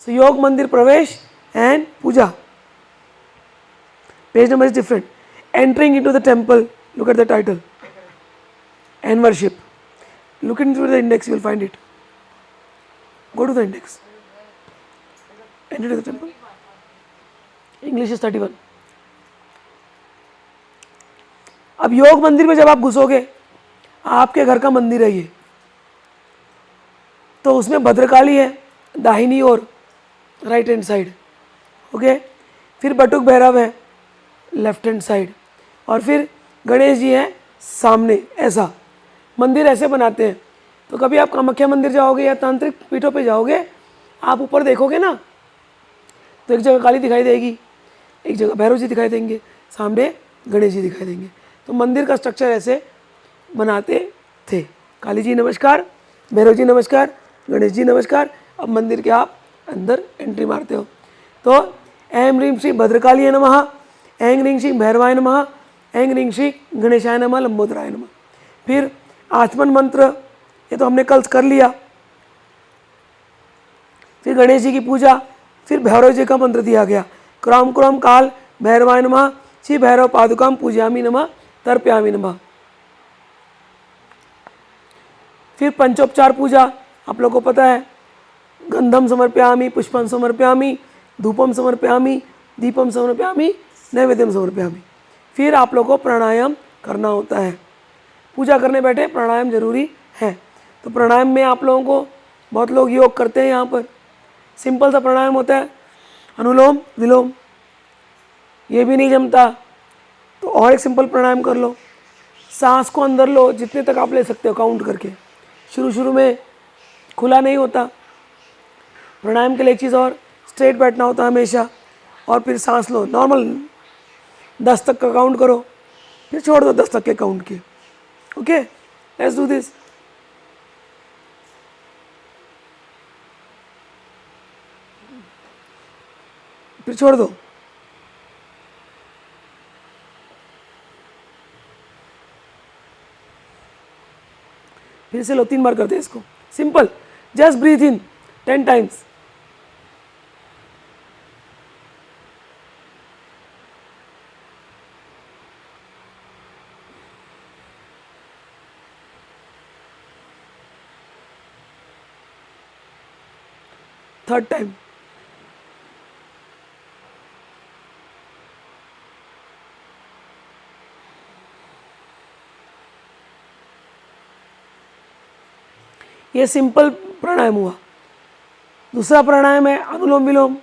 So योग मंदिर प्रवेश and puja. Page number is different. Entering into the temple, look at the title, and worship. Look into the index, you will find it. Go to the index. Enter to the temple. English is 31. अब योग मंदिर में जब आप घुसोगे, आपके घर का मंदिर है ये, तो उसमें भद्रकाली है दाहिनी ओर, राइट हैंड साइड, ओके। फिर बटुक भैरव है लेफ्ट हैंड साइड, और फिर गणेश जी हैं सामने। ऐसा मंदिर ऐसे बनाते हैं। तो कभी आप कामाख्या मंदिर जाओगे या तांत्रिक पीठों पे जाओगे, आप ऊपर देखोगे ना, तो एक जगह काली दिखाई देगी, एक जगह भैरव जी दिखाई देंगे, सामने गणेश जी दिखाई देंगे। तो मंदिर का स्ट्रक्चर ऐसे बनाते थे। काली जी नमस्कार, भैरव जी नमस्कार, गणेश जी नमस्कार। अब मंदिर के आप अंदर एंट्री मारते हो तो ऐं ह्रीं श्री भद्रकाली नमः, ऐं ह्रीं श्री भैरवाय नमः, ऐं ह्रीं श्री गणेशाय नमः, लंबोदराय नमः। फिर आचमन मंत्र, ये तो हमने कल कर लिया। फिर गणेश जी की पूजा, फिर भैरव जी का मंत्र दिया गया, क्राम क्राम काल भैरवाय नमः, श्री भैरव पादुकाम पूजयामि नमः, तर्पयामि नमः। फिर पंचोपचार पूजा, आप लोगों को पता है, गंधम समर्पयामि, पुष्पम समर्पयामि, धूपम समर्पयामि, दीपम समर्पयामि, नैवेद्यम समर्पयामि। फिर आप लोगों को प्राणायाम करना होता है। पूजा करने बैठे प्राणायाम जरूरी है। तो प्राणायाम में आप लोगों को, बहुत लोग योग करते हैं यहाँ पर, सिंपल सा प्राणायाम होता है, अनुलोम विलोम। ये भी नहीं जमता तो और एक सिंपल प्राणायाम कर लो। सांस को अंदर लो, जितने तक आप ले सकते हो काउंट करके। शुरू में खुला नहीं होता। प्राणायाम के लिए एक चीज़ और, स्ट्रेट बैठना होता है हमेशा, और फिर सांस लो नॉर्मल, 10 तक का काउंट करो, फिर छोड़ दो 10 तक के काउंट के। Okay, let's do this. फिर छोड़ दो। फिर से लो, 3 बार करते हैं इसको। सिंपल, जस्ट ब्रीथ इन 10 टाइम्स। Third time. ये सिंपल प्राणायाम हुआ। दूसरा प्राणायाम है अनुलोम विलोम।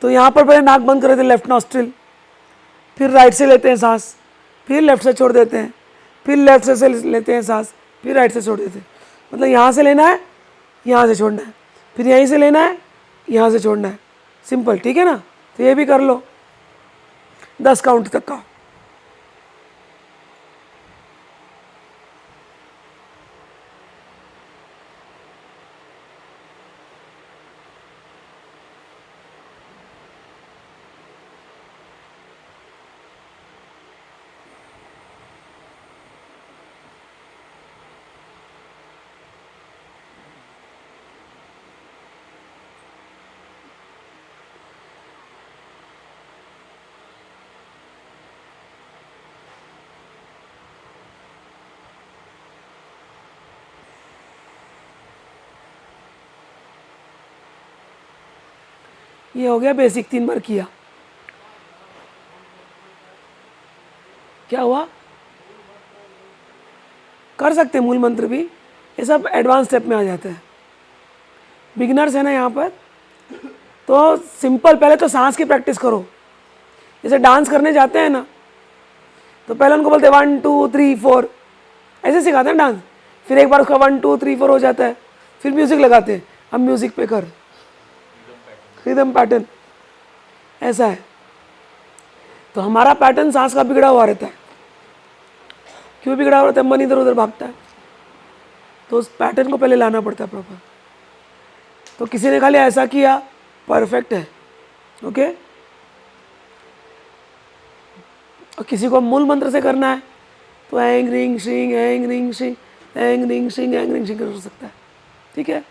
तो यहाँ पर पहले नाक बंद कर देते हैं, लेफ्ट नॉस्ट्रिल, फिर राइट से लेते हैं सांस, फिर लेफ्ट से छोड़ देते हैं, फिर लेफ्ट से लेते हैं सांस, फिर राइट से छोड़ देते हैं। मतलब यहाँ से लेना है, यहाँ से छोड़ना है, फिर यहीं से लेना है, यहाँ से छोड़ना है। सिंपल, ठीक है ना। तो ये भी कर लो 10 काउंट तक का। ये हो गया बेसिक, 3 बार किया। क्या हुआ? कर सकते हैं मूल मंत्र भी, ये सब एडवांस स्टेप में आ जाता है। बिगिनर्स है ना यहाँ पर, तो सिंपल पहले तो सांस की प्रैक्टिस करो। जैसे डांस करने जाते हैं ना, तो पहले उनको बोलते हैं 1 2 3 4, ऐसे सिखाते हैं डांस। फिर एक बार उसका 1 2 3 4 हो जाता है, फिर म्यूज़िक लगाते हैं, अब म्यूज़िक पे कर, रिदम पैटर्न, ऐसा है। तो हमारा पैटर्न सांस का बिगड़ा हुआ रहता है। क्यों बिगड़ा हुआ रहता है? मन इधर उधर भागता है, तो उस पैटर्न को पहले लाना पड़ता है प्रॉपर। तो किसी ने खाली ऐसा किया, परफेक्ट है, ओके। और किसी को मूल मंत्र से करना है तो ऐंग रिंग शिंग ऐंग रिंग शिंग ऐंग रिंग शिंग ऐंग रिंग शिंग कर सकता है, ठीक है।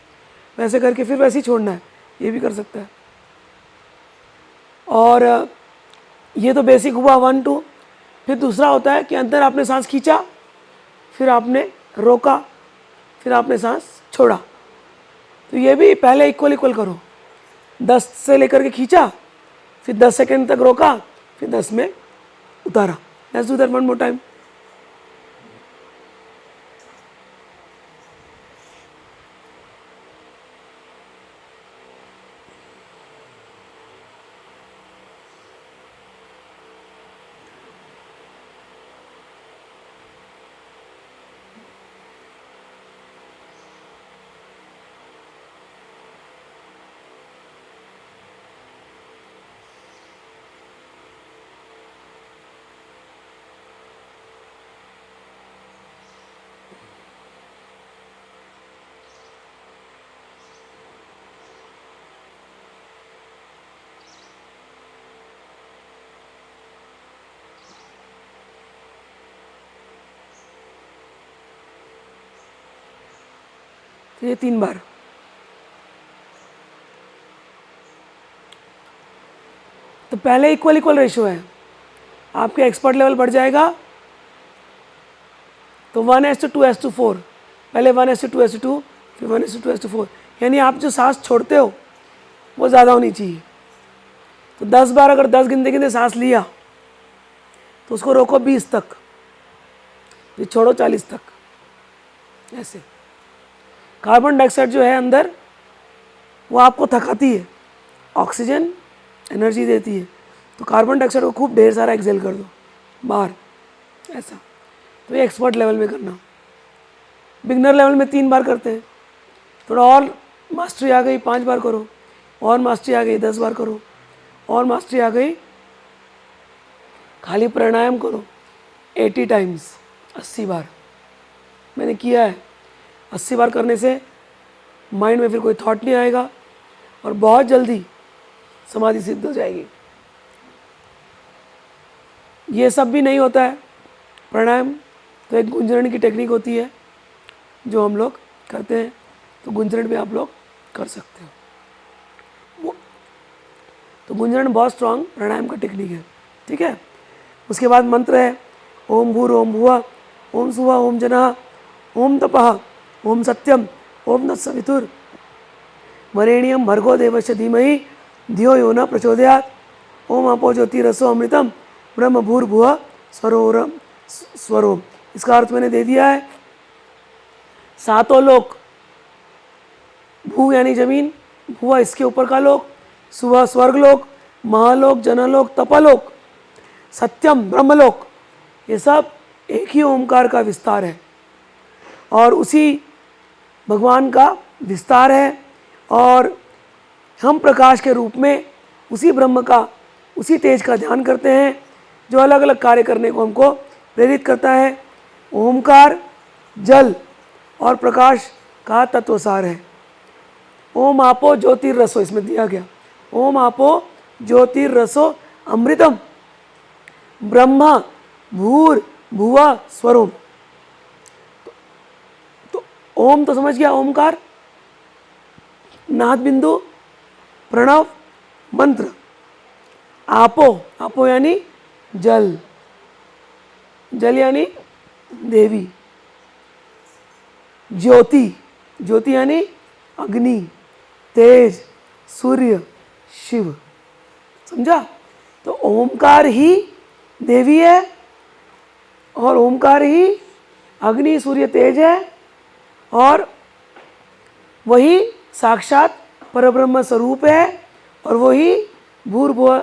वैसे करके फिर वैसे ही छोड़ना है। ये भी कर सकता है। और ये तो बेसिक हुआ 1 2। फिर दूसरा होता है कि अंदर आपने सांस खींचा, फिर आपने रोका, फिर आपने सांस छोड़ा। तो ये भी पहले इक्वल इक्वल करो। 10 से लेकर के खींचा, फिर 10 सेकेंड तक रोका, फिर 10 में उतारा। Let's do that one more time. तो ये 3 बार। तो पहले इक्वल इक्वल रेशियो है, आपके एक्सपर्ट लेवल बढ़ जाएगा तो 1:2:4। पहले 1:2:2, फिर 1:2:4। यानी आप जो सांस छोड़ते हो वो ज़्यादा होनी चाहिए। तो 10 बार अगर 10 गिनते गिनते सांस लिया तो उसको रोको 20 तक, फिर छोड़ो 40 तक। ऐसे कार्बन डाइऑक्साइड जो है अंदर वो आपको थकाती है, ऑक्सीजन एनर्जी देती है। तो कार्बन डाइऑक्साइड को खूब ढेर सारा एक्सेल कर दो बाहर, ऐसा। तो ये एक्सपर्ट लेवल में करना। बिगनर लेवल में 3 बार करते हैं। थोड़ा और मास्टरी आ गई 5 बार करो, और मास्टरी आ गई 10 बार करो, और मास्टरी आ गई खाली प्राणायाम करो 80 टाइम्स, 80 बार। मैंने किया है। 80 बार करने से माइंड में फिर कोई थॉट नहीं आएगा और बहुत जल्दी समाधि सिद्ध हो जाएगी। ये सब भी नहीं होता है प्राणायाम, तो एक गुंजरण की टेक्निक होती है जो हम लोग करते हैं। तो गुंजरण भी आप लोग कर सकते हो। तो गुंजरण बहुत स्ट्रांग प्राणायाम का टेक्निक है, ठीक है। उसके बाद मंत्र है ओम भूर ओम भुवा ओम सुवा ओम जनः ओम तपः ओम सत्यम ओम तत्सवितुर वरेण्यम भर्गो देवस्य धीमहि धियो यो न प्रचोदयात् ओम अपो ज्योतिरसो अमृतम ब्रह्म भूर्भुवः स्वरोम स्वरोम। इसका अर्थ मैंने दे दिया है। सातों लोक, भू यानी जमीन, भुआ इसके ऊपर का लोक, सुबह स्वर्गलोक, महालोक, जनलोक, तपलोक, सत्यम ब्रह्मलोक, ये सब एक ही ओमकार का विस्तार है और उसी भगवान का विस्तार है। और हम प्रकाश के रूप में उसी ब्रह्म का, उसी तेज का ध्यान करते हैं जो अलग अलग कार्य करने को हमको प्रेरित करता है। ओमकार जल और प्रकाश का तत्वसार है। ओम आपो ज्योतिर्रसो इसमें दिया गया, ओम आपो ज्योतिर्रसो अमृतम ब्रह्मा भूर भुवा स्वरोम। तो ओम तो समझ गया, ओमकार, नाद बिंदु, प्रणव, मंत्र। आपो, आपो यानी जल, जल यानी देवी। ज्योति, ज्योति यानी अग्नि, तेज, सूर्य, शिव। समझा? तो ओमकार ही देवी है और ओमकार ही अग्नि सूर्य तेज है और वही साक्षात परब्रह्म स्वरूप है और वही भूर्भुव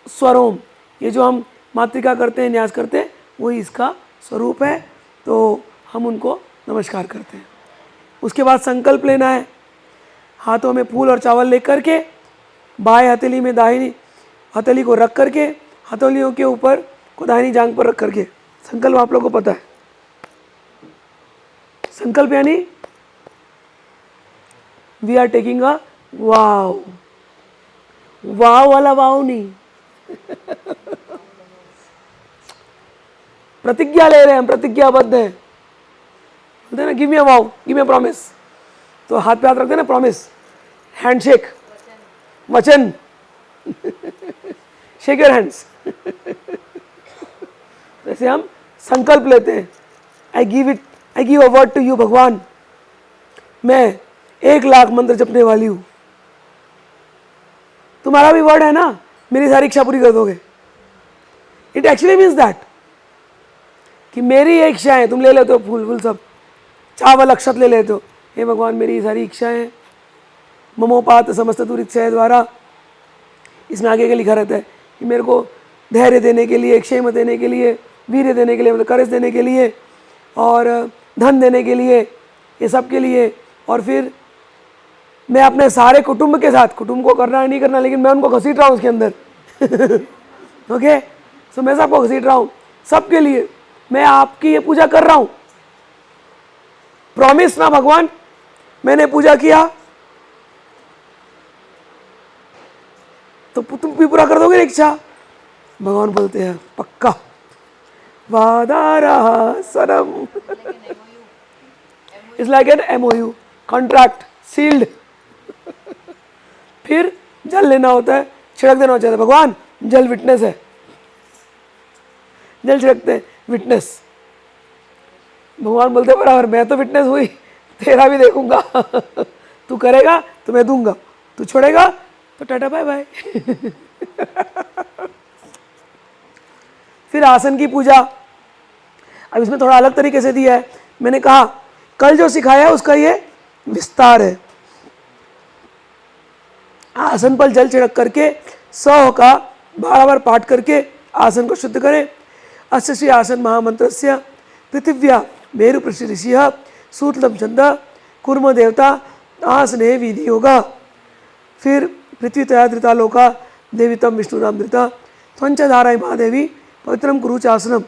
स्वरोम, ये जो हम मातृका करते हैं, न्यास करते हैं, वही इसका स्वरूप है। तो हम उनको नमस्कार करते हैं। उसके बाद संकल्प लेना है। हाथों में फूल और चावल लेकर के बाएं हथेली में दाहिनी हथेली को रख करके हथेलियों के ऊपर को दाहिनी जांघ पर रख करके संकल्प आप लोगों को पता है। संकल्प यानी वी आर टेकिंग अ वाव, वाव वाला वाव नहीं प्रतिज्ञा ले रहे हैं, प्रतिज्ञाबद्ध हैं। बोलते हैं ना give me a vow, give me a promise, तो हाथ पे हाथ रखते हैं ना, प्रॉमिस। हैंडशेक, वचन, शेक योर हैंड्स। जैसे हम संकल्प लेते हैं, I give a word to you भगवान, मैं 1,00,000 मंत्र जपने वाली हूं। तुम्हारा भी वर्ड है ना, मेरी सारी इच्छा पूरी कर दोगे। इट एक्चुअली मीन्स दैट कि मेरी ये इच्छा है, तुम ले लेते हो फूल फूल सब, चावल अक्षत ले लेते हो, हे भगवान मेरी सारी इच्छाएं ममोपात समस्त दुरिच्छाएं द्वारा, इसमें आगे के लिखा रहता है कि मेरे को धैर्य देने के लिए, क्षेम देने के लिए, वीर्य देने के लिए, मतलब करेज देने के लिए, और धन देने के लिए, ये सब के लिए। और फिर मैं अपने सारे कुटुंब के साथ, कुटुंब को करना है नहीं करना, लेकिन मैं उनको घसीट रहा हूँ उसके अंदर। ओके, सो मैं सबको घसीट रहा हूँ, सबके लिए मैं आपकी ये पूजा कर रहा हूँ। प्रॉमिस ना भगवान, मैंने पूजा किया तो तुम भी पूरा कर दोगे इच्छा। भगवान बोलते हैं पक्का, वादा रहा सनम। It's like an MOU, contract sealed. फिर जल लेना होता है, छिड़क देना होता है। भगवान जल विटनेस है, जल छिड़कते हैं, विटनेस। भगवान बोलते बराबर, मैं तो विटनेस हुई, तेरा भी देखूंगा। तू करेगा तो मैं दूंगा, तू छोड़ेगा तो टाटा बाय बाय। फिर आसन की पूजा, अब इसमें थोड़ा अलग तरीके से दिया है। मैंने कहा कल जो सिखाया उसका ये विस्तार है। आसन पर जल छिड़क करके 100 का 12 बार पाठ करके आसन को शुद्ध करें। अस्य श्री आसन महामंत्रस्य पृथिव्या मेरु पृष्ठ ऋषि सूतलम छंद कुर्म देवता आसने विधि होगा। फिर पृथ्वी तया धृता लोका देवीतम विष्णु नाम धृता त्वंचधाराय महादेवी पवित्रम कुरु चासनम।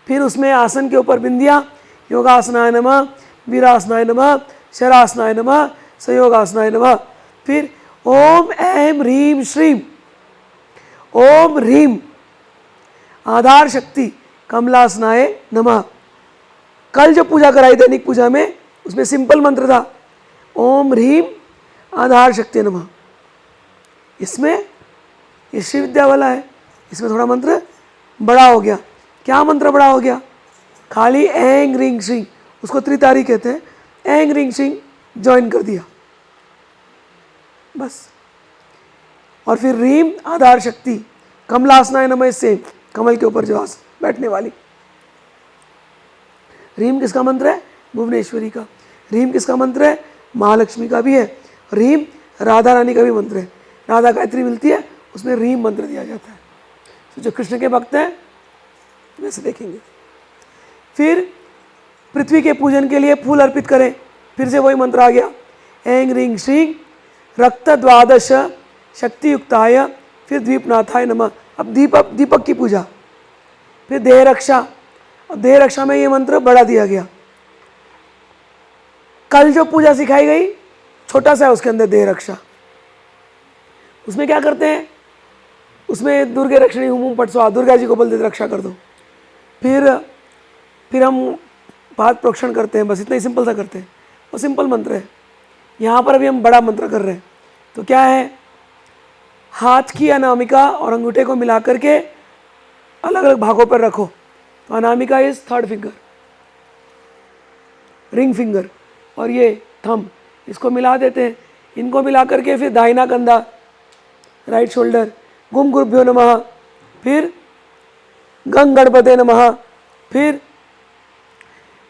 फिर उसमें आसन के ऊपर बिंदिया, योगासनाय नमः, वीरासनाय नमः, शरासनाय नमः, संयोगासनाय नमः। फिर ओम ऐं ह्रीं श्रीं, ओम ह्रीं आधार शक्ति कमलासनाय नमः। कल जो पूजा कराई दैनिक पूजा में, उसमें सिंपल मंत्र था ओम ह्रीं आधार शक्ति नमः। इसमें ये श्री विद्या वाला है, इसमें थोड़ा मंत्र बड़ा हो गया। क्या मंत्र बड़ा हो गया? खाली ऐं ह्रीं श्रीं, उसको त्रितारी कहते हैं, ऐं ह्रीं श्रीं ज्वाइन कर दिया बस। और फिर ह्रीं आधार शक्ति कमलासनाय नमः, से कमल के ऊपर जो बैठने वाली। ह्रीं किसका मंत्र है? भुवनेश्वरी का। ह्रीं किसका मंत्र है? महालक्ष्मी का भी है। ह्रीं राधा रानी का भी मंत्र है। राधा गायत्री मिलती है, उसमें ह्रीं मंत्र दिया जाता है। तो जो कृष्ण के भक्त हैं वैसे देखेंगे। फिर पृथ्वी के पूजन के लिए फूल अर्पित करें, फिर से वही मंत्र आ गया ऐं ह्रीं श्रीं रक्त द्वादश शक्ति युक्ताय, फिर द्वीपनाथाय नमः। अब दीपक की पूजा। फिर देह रक्षा, अब देह रक्षा में ये मंत्र बड़ा दिया गया। कल जो पूजा सिखाई गई छोटा सा है, उसके अंदर देह रक्षा। उसमें क्या करते हैं? उसमें दुर्गे रक्षणी हुम पट स्वाहा, दुर्गा जी को बोल देते रक्षा कर दो। फिर हम पाद प्रोक्षण करते हैं, बस इतना ही सिंपल सा करते हैं। वो सिंपल मंत्र है। यहाँ पर अभी हम बड़ा मंत्र कर रहे हैं। तो क्या है? हाथ की अनामिका और अंगूठे को मिला करके अलग अलग भागों पर रखो। तो Anamika is third finger, ring finger, और ये थंब, इसको मिला देते हैं। इनको मिला करके फिर दाहिना कंधा, राइट शोल्डर, गुम गुरुभ्यो नमः, फिर गंग गणपते नमः, फिर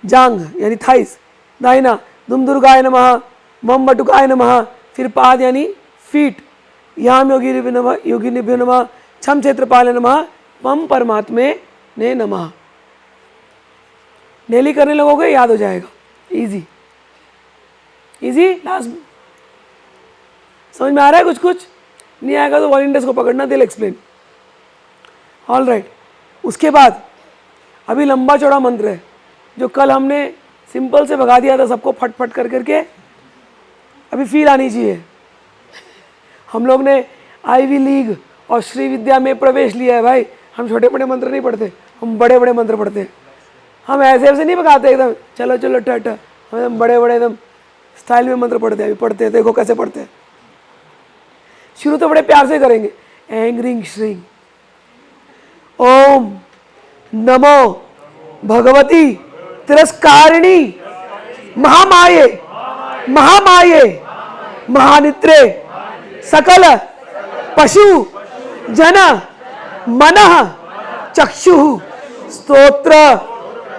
जांग यानी थाइस दाहिना, दुम दुर्गाय नमः, मम बटुकाय नमः, फिर पाद यानी फीट, याम योगिनिभ्यो नमः, छम क्षेत्रपाल नमः, मम परमात्मे ने नमः। डेली करने लगोगे याद हो जाएगा, इजी इजी। लास्ट समझ में आ रहा है? कुछ कुछ नहीं आएगा तो वॉलंटियर्स को पकड़ना, दिल एक्सप्लेन। All right. उसके बाद अभी लंबा चौड़ा मंत्र है जो कल हमने सिंपल से भगा दिया था सबको फट फट कर करके। अभी फील आनी चाहिए। हम लोग ने आईवी लीग और श्री विद्या में प्रवेश लिया है भाई। हम छोटे बड़े मंत्र नहीं पढ़ते, हम बड़े बड़े मंत्र पढ़ते हैं। हम ऐसे ऐसे नहीं भगाते एकदम चलो चलो टट, हम बड़े बड़े एकदम स्टाइल में मंत्र पढ़ते हैं, अभी पढ़ते हैं, देखो कैसे पढ़ते हैं। शुरू तो बड़े प्यार से करेंगे, ऐंग रिंग श्रींग ओम नमो भगवती तिरस्कारिणी महामाये महामाये महानित्रे सकल पशु जन मनः चक्षुः स्तोत्र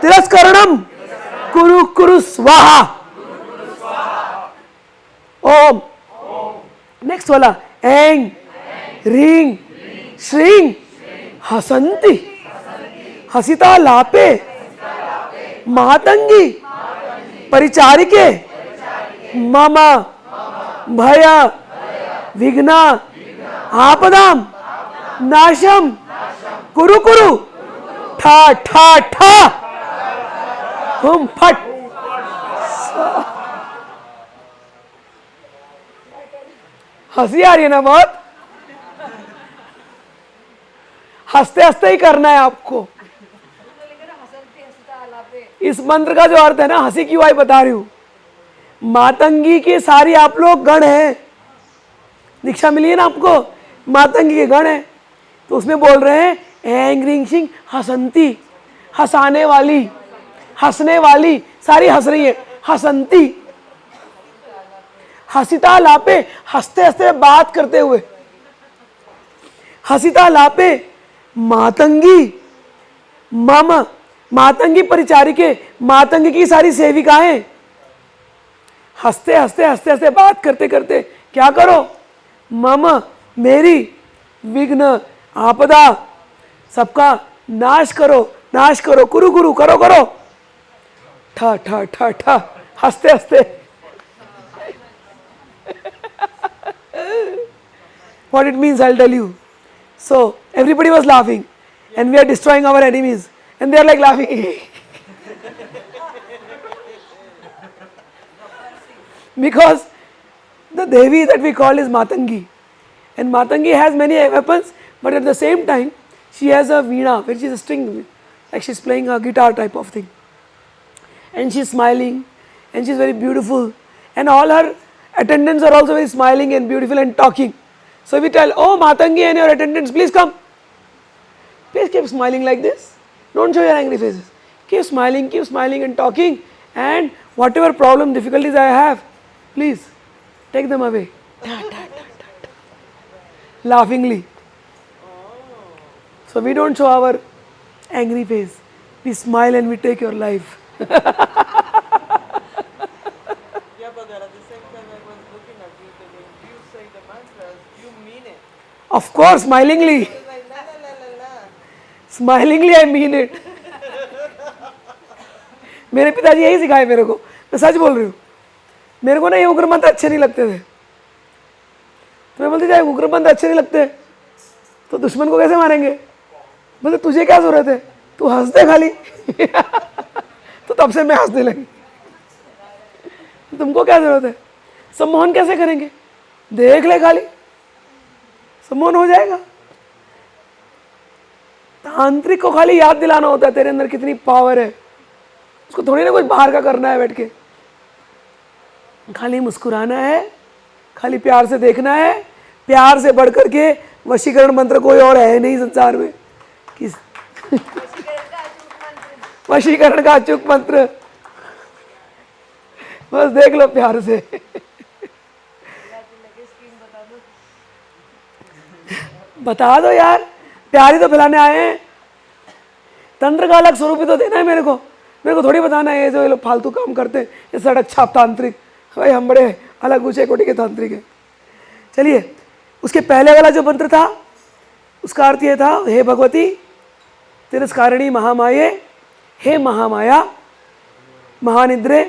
तिरस्करणम कुरु कुरु स्वाहा। ओम नेक्स्ट वाला ऐंग रींग श्रींग हसंती हसिता लापे मातंगी परिचारिके मम भय विघ्न आपदाम नाशम कुरु कुरु ठा ठा ठा हुम फट। हंसी आ रही है ना बहुत? हंसते हंसते ही करना है आपको। इस मंत्र का जो अर्थ है ना, हंसी क्यों आई बता रही हूं। मातंगी के सारी आप लोग गण हैं, दीक्षा मिली है ना आपको, मातंगी के गण है। तो उसमें बोल रहे हैं ऐंग रिंग सिंह हसंती, हंसाने वाली, हंसने वाली, सारी हंस रही है, हसंती हसिता लापे, हंसते हंसते बात करते हुए, हसिता लापे मातंगी मम मातंगी परिचारिके, मातंगी की सारी सेविकाएं, हंसते हंसते हंसते हंसते बात करते करते क्या करो, मम मेरी, विघ्न आपदा सबका नाश करो, नाश करो, कुरु कुरु करो करो, ठा ठा ठा ठा हंसते हंसते। What it means I'll tell you. So everybody was laughing and we are destroying our enemies and they are like laughing because the Devi that we call is Matangi, and Matangi has many weapons, but at the same time she has a veena, which is a string, like she's playing a guitar type of thing, and she's smiling and she's very beautiful, and all her attendants are also very smiling and beautiful and talking. So we tell, oh Matangi and your attendants, please come. Please keep smiling like this. Don't show your angry faces. Keep smiling and talking, and whatever problem, difficulties I have, please take them away. Ta, ta, ta, ta, ta. Laughingly. So we don't show our angry face. We smile and we take your life. Yeah, but at the same time I was looking at you that when you say the mantras, you mean it. Of course, smilingly. It's like la la la la la. Smilingly I mean it. मेरे पिताजी यही सिखाए मेरे को, मैं सच बोल रही हूँ। मेरे को ना ये उग्र मंत्र अच्छे नहीं लगते थे, तो मैं बोलती जाए उग्र मंत्र अच्छे नहीं लगते तो दुश्मन को कैसे मारेंगे। बोलते तुझे क्या जरूरत है, तू हंस दे खाली। तो तब से मैं हंसने लगी। तुमको क्या जरूरत है, सम्मोहन कैसे करेंगे, देख ले खाली, सम्मोहन हो जाएगा। तांत्रिक को खाली याद दिलाना होता है तेरे अंदर कितनी पावर है, उसको थोड़ी ना कुछ बाहर का करना है बैठ के, खाली मुस्कुराना है, खाली प्यार से देखना है। प्यार से बढ़ करके वशीकरण मंत्र कोई और है नहीं संसार में। किस वशीकरण का अचूक मंत्र, बस देख लो प्यार से। बता दो यार, प्यार ही तो फैलाने आए हैं। तंत्र का अलग स्वरूप ही तो देना है मेरे को थोड़ी बताना है ये जो ये लोग फालतू काम करते हैं, ये सड़क छाप तांत्रिक। भाई हम बड़े अलग ऊंचे कोटि के तांत्रिक हैं। चलिए, उसके पहले वाला जो मंत्र था उसका अर्थ ये था, हे भगवती तिरस्कारिणी महामाये, हे महामाया महानिद्रे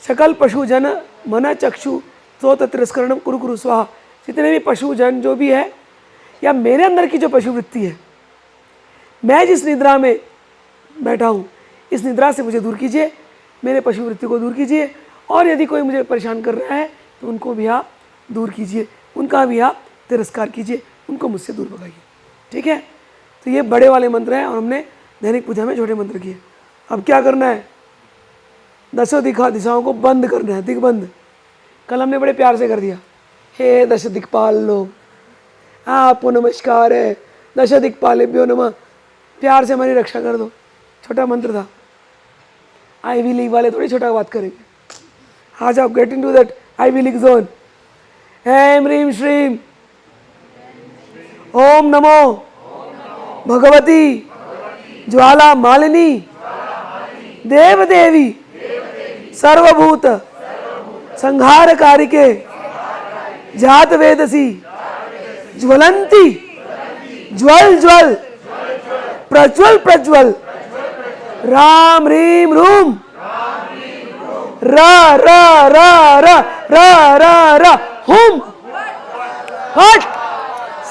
सकल पशु जन मन चक्षु तो तिरस्करणम कुरु कुरु स्वाहा। जितने भी पशु जन जो भी है, या मेरे अंदर की जो पशु वृत्ति है, मैं जिस निद्रा में बैठा हूँ, इस निद्रा से मुझे दूर कीजिए, मेरे पशु वृत्ति को दूर कीजिए, और यदि कोई मुझे परेशान कर रहा है तो उनको भी आप दूर कीजिए, उनका भी आप तिरस्कार कीजिए, उनको मुझसे दूर भगाइए। ठीक है, तो ये बड़े वाले मंत्र हैं और हमने दैनिक पूजा में छोटे मंत्र किए। अब क्या करना है, दसों दिशाओं को बंद करना है, दिग्बंध। कल हमने बड़े प्यार से कर दिया, हे दश दिक्पाल लोग आपको नमस्कार है, दश दिक्पालेभ्यो नमः, प्यार से हमारी रक्षा कर दो। छोटा मंत्र था, आईवी लीग वाले थोड़ी छोटा बात करेंगे। आ जाओ, get into that Ivy League zone. ऐं ह्रीं श्रीं ओम नमो भगवती ज्वाला मालिनी देव देवी सर्वभूत संहार कारिके जात वेदसी ज्वलंती ज्वल ज्वल प्रज्वल प्रज्वल राम ह्रीं रूम र र र र र र र हुम फट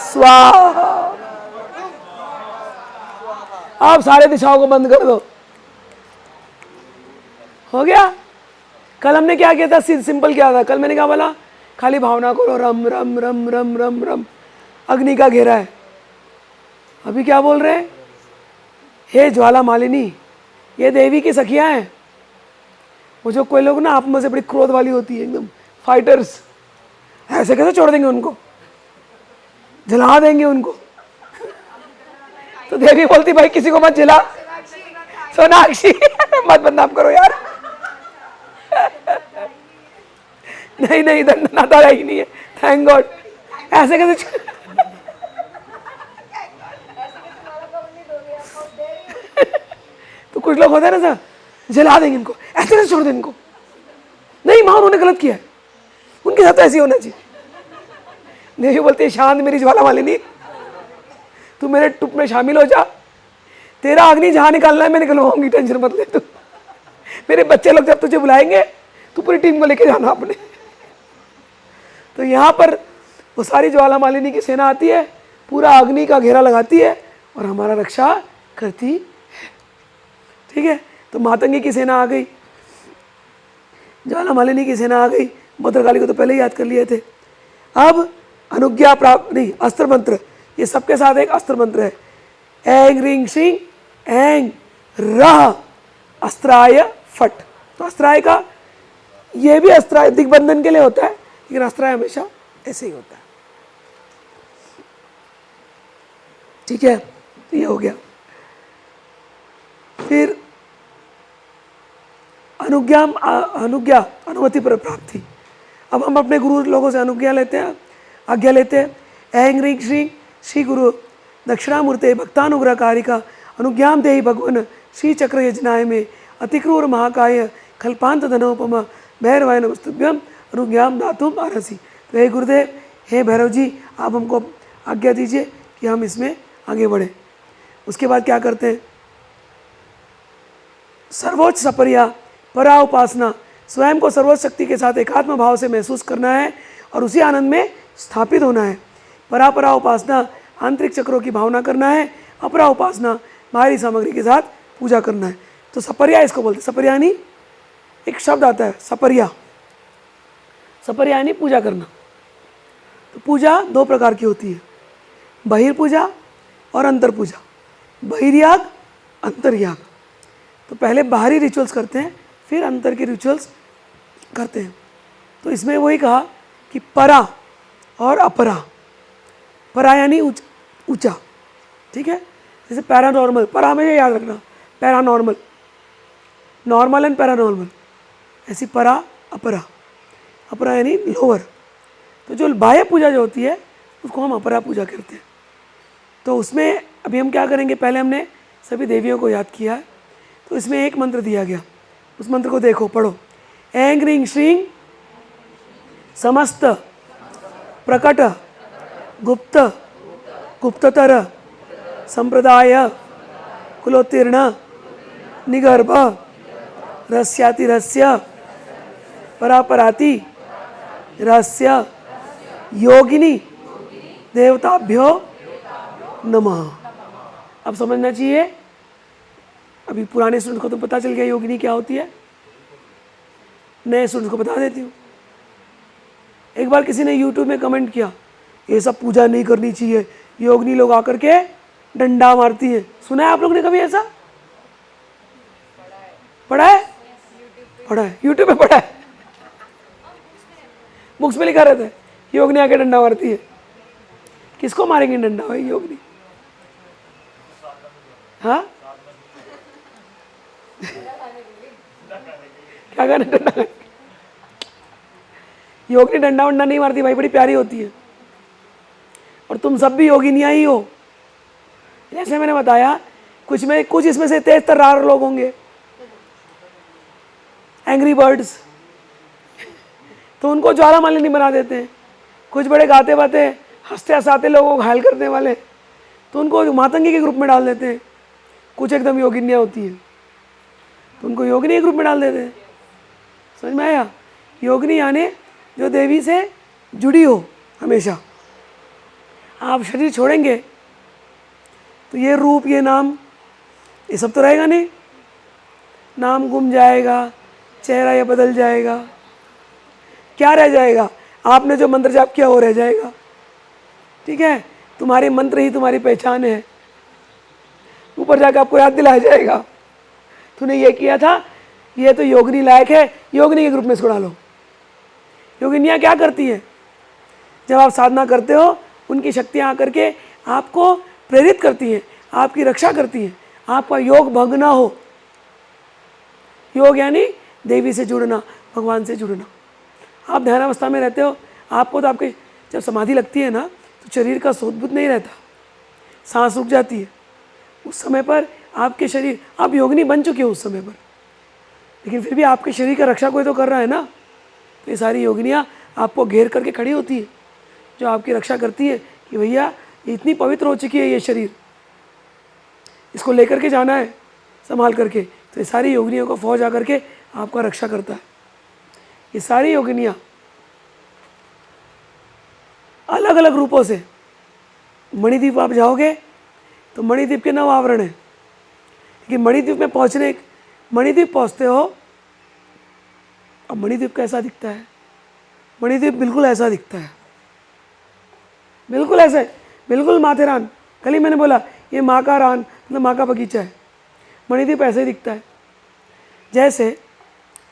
स्वाहा। आप सारे दिशाओं को बंद कर दो। हो गया। कल हमने क्या किया था, सिंपल क्या था, कल मैंने क्या बोला, खाली भावना करो रम रम रम रम रम रम, अग्नि का घेरा है। अभी क्या बोल रहे हैं, हे ज्वाला मालिनी, ये देवी की सखियां हैं। वो जो कोई लोग ना आप में से बड़ी क्रोध वाली होती है, एकदम फाइटर्स, ऐसे कैसे छोड़ देंगे उनको, जला देंगे उनको। तो देवी बोलती भाई किसी को मत जला, सोनाक्षी मत बदनाम करो यार। नहीं नहीं, नाता ही नहीं है, थैंक गॉड। ऐसे कैसे तो कुछ लोग होते हैं ना सर, जला देंगे इनको, ऐसे कैसे छोड़ दें इनको। नहीं मां, उन्होंने गलत किया है, उनके साथ तो ऐसे ही होना चाहिए। देवी बोलती है शांत मेरी ज्वाला मालिनी, तू मेरे टुप में शामिल हो जा, तेरा अग्नि जहाँ निकालना है मैं निकलवाऊंगी, टेंशन मत ले तू। मेरे बच्चे लोग जब तुझे बुलाएंगे तू पूरी टीम को लेके जाना अपने। तो यहाँ पर वो सारी ज्वाला मालिनी की सेना आती है, पूरा अग्नि का घेरा लगाती है और हमारा रक्षा करती है। ठीक है, तो मातंगी की सेना आ गई, ज्वाला मालिनी की सेना आ गई, भद्रकाली को तो पहले ही याद कर लिए थे। अब अनुज्ञा प्राप्त नहीं, अस्त्र मंत्र, ये सबके साथ एक अस्त्र मंत्र है, ऐं ह्रीं श्रीं ऐं रः अस्त्राय फट। तो अस्त्राय का ये भी अस्त्राय दिग्बंधन के लिए होता है, लेकिन अस्त्राय हमेशा ऐसे ही होता है। ठीक है, तो ये हो गया। फिर अनुज्ञा अनुमति पर प्राप्ति। अब हम अपने गुरु लोगों से अनुज्ञा लेते हैं, आज्ञा लेते हैं। ऐं ह्रीं श्रीं श्री गुरु दक्षिणामूर्ते भक्तानुग्रह कारिका अनुज्ञाम देहि भगवन श्री चक्र यजनाय में अतिक्रूर महाकाय कल्पांत धनोपम भैरवाय नमस्तुभ्यम अनुज्ञाम दातुम आरसी। तो हे गुरुदेव, हे भैरव जी, आप हमको आज्ञा दीजिए कि हम इसमें आगे बढ़ें। उसके बाद क्या करते हैं, सर्वोच्च सपर्या परा उपासना, स्वयं को सर्वोच्च शक्ति के साथ एकात्म भाव से महसूस करना है और उसी आनंद में स्थापित होना है। परा उपासना आंतरिक चक्रों की भावना करना है, अपरा उपासना बाहरी सामग्री के साथ पूजा करना है। तो सपर्या इसको बोलते हैं। सपर्या यानी एक शब्द आता है सपर्या, सपर्या यानी पूजा करना। तो पूजा दो प्रकार की होती है, बहिर्पूजा और अंतर पूजा। बहिर्याग, अंतर्याग। तो पहले बाहरी रिचुअल्स करते हैं, फिर अंतर के रिचुअल्स करते हैं। तो इसमें वही कहा कि परा और अपरा। परा यानी ऊंचा, ठीक है, जैसे पैरानॉर्मल, परा में याद रखना, पैरानॉर्मल, नॉर्मल एंड पैरानॉर्मल, ऐसी परा अपरा। अपरा यानी लोअर। तो जो बाह्य पूजा जो होती है उसको हम अपरा पूजा करते हैं। तो उसमें अभी हम क्या करेंगे, पहले हमने सभी देवियों को याद किया है, तो इसमें एक मंत्र दिया गया, उस मंत्र को देखो, पढ़ो। ऐं ह्रीं श्रीं समस्त प्रकट गुप्त गुप्ततर संप्रदाय कुलोत्तीर्ण निगर्भ रहस्यातिरहस्य परापराति रहस्य योगिनी देवताभ्यो नमः। अब समझना चाहिए, अभी पुराने स्टूडेंट को तो पता चल गया योगिनी क्या होती है, नए स्टूडेंट को बता देती हूँ। एक बार किसी ने YouTube में कमेंट किया, ये सब पूजा नहीं करनी चाहिए, योगिनी लोग आकर के डंडा मारती है। सुना है आप लोग ने कभी ऐसा? पढ़ा है? पढ़ा है, YouTube पे पढ़ा है। बुक्स में लिखा रहता है योगिनी आके डंडा मारती है। किसको मारेंगे डंडा भाई योगिनी? हाँ क्या करना डंडा? योगिनी डंडा वंडा नहीं मारती भाई, बड़ी प्यारी होती है। और तुम सब भी योगिनियाँ ही हो। जैसे मैंने बताया कुछ इसमें से तेज तर्रार लोग होंगे, एंग्री बर्ड्स, तो उनको ज्वालामालिनी बना देते हैं। कुछ बड़े गाते बाते हंसते हंसाते लोगों को घायल करने वाले, तो उनको मातंगी के ग्रुप में डाल देते हैं। कुछ एकदम योगिनियाँ होती हैं तो उनको योगिनी के ग्रुप में डाल देते हैं। समझ में आया? योगिनी यानी जो देवी से जुड़ी हो हमेशा। आप शरीर छोड़ेंगे तो ये रूप, ये नाम, ये सब तो रहेगा नहीं। नाम गुम जाएगा, चेहरा ये बदल जाएगा, क्या रह जाएगा? आपने जो मंत्र जाप किया वो रह जाएगा। ठीक है, तुम्हारी मंत्र ही तुम्हारी पहचान है। ऊपर जाकर आपको याद दिलाया जाएगा तूने ये किया था, ये तो योगिनी लायक है, योगिनी के ग्रुप में इसको डालो। योगिनियाँ क्या करती हैं? जब आप साधना करते हो उनकी शक्तियाँ आकर के आपको प्रेरित करती हैं, आपकी रक्षा करती हैं, आपका योग भंग ना हो। योग यानी देवी से जुड़ना, भगवान से जुड़ना। आप ध्यानावस्था में रहते हो, आपको तो आपके जब समाधि लगती है ना तो शरीर का सोध नहीं रहता, सांस रुक जाती है। उस समय पर आपके शरीर, आप योगिनी बन चुके हो उस समय पर, लेकिन फिर भी आपके शरीर का रक्षा कोई तो कर रहा है ना। तो ये सारी योगिनियाँ आपको घेर करके खड़ी होती है, जो आपकी रक्षा करती है कि भैया ये इतनी पवित्र हो चुकी है ये शरीर, इसको लेकर के जाना है संभाल करके। तो ये सारी योगिनियों को फौज आकर के आपका रक्षा करता है। ये सारी योगिनियाँ अलग अलग रूपों से, मणिद्वीप आप जाओगे तो मणिद्वीप के 9 आवरण हैं। लेकिन मणिद्वीप पहुँचते हो, अब मणिद्वीप कैसा दिखता है? मणिद्वीप बिल्कुल ऐसा दिखता है, बिल्कुल ऐसे, बिल्कुल माथेरान। कल ही मैंने बोला ये माँ का रान, मतलब माँ का बगीचा है। मणिद्वीप ऐसे ही दिखता है। जैसे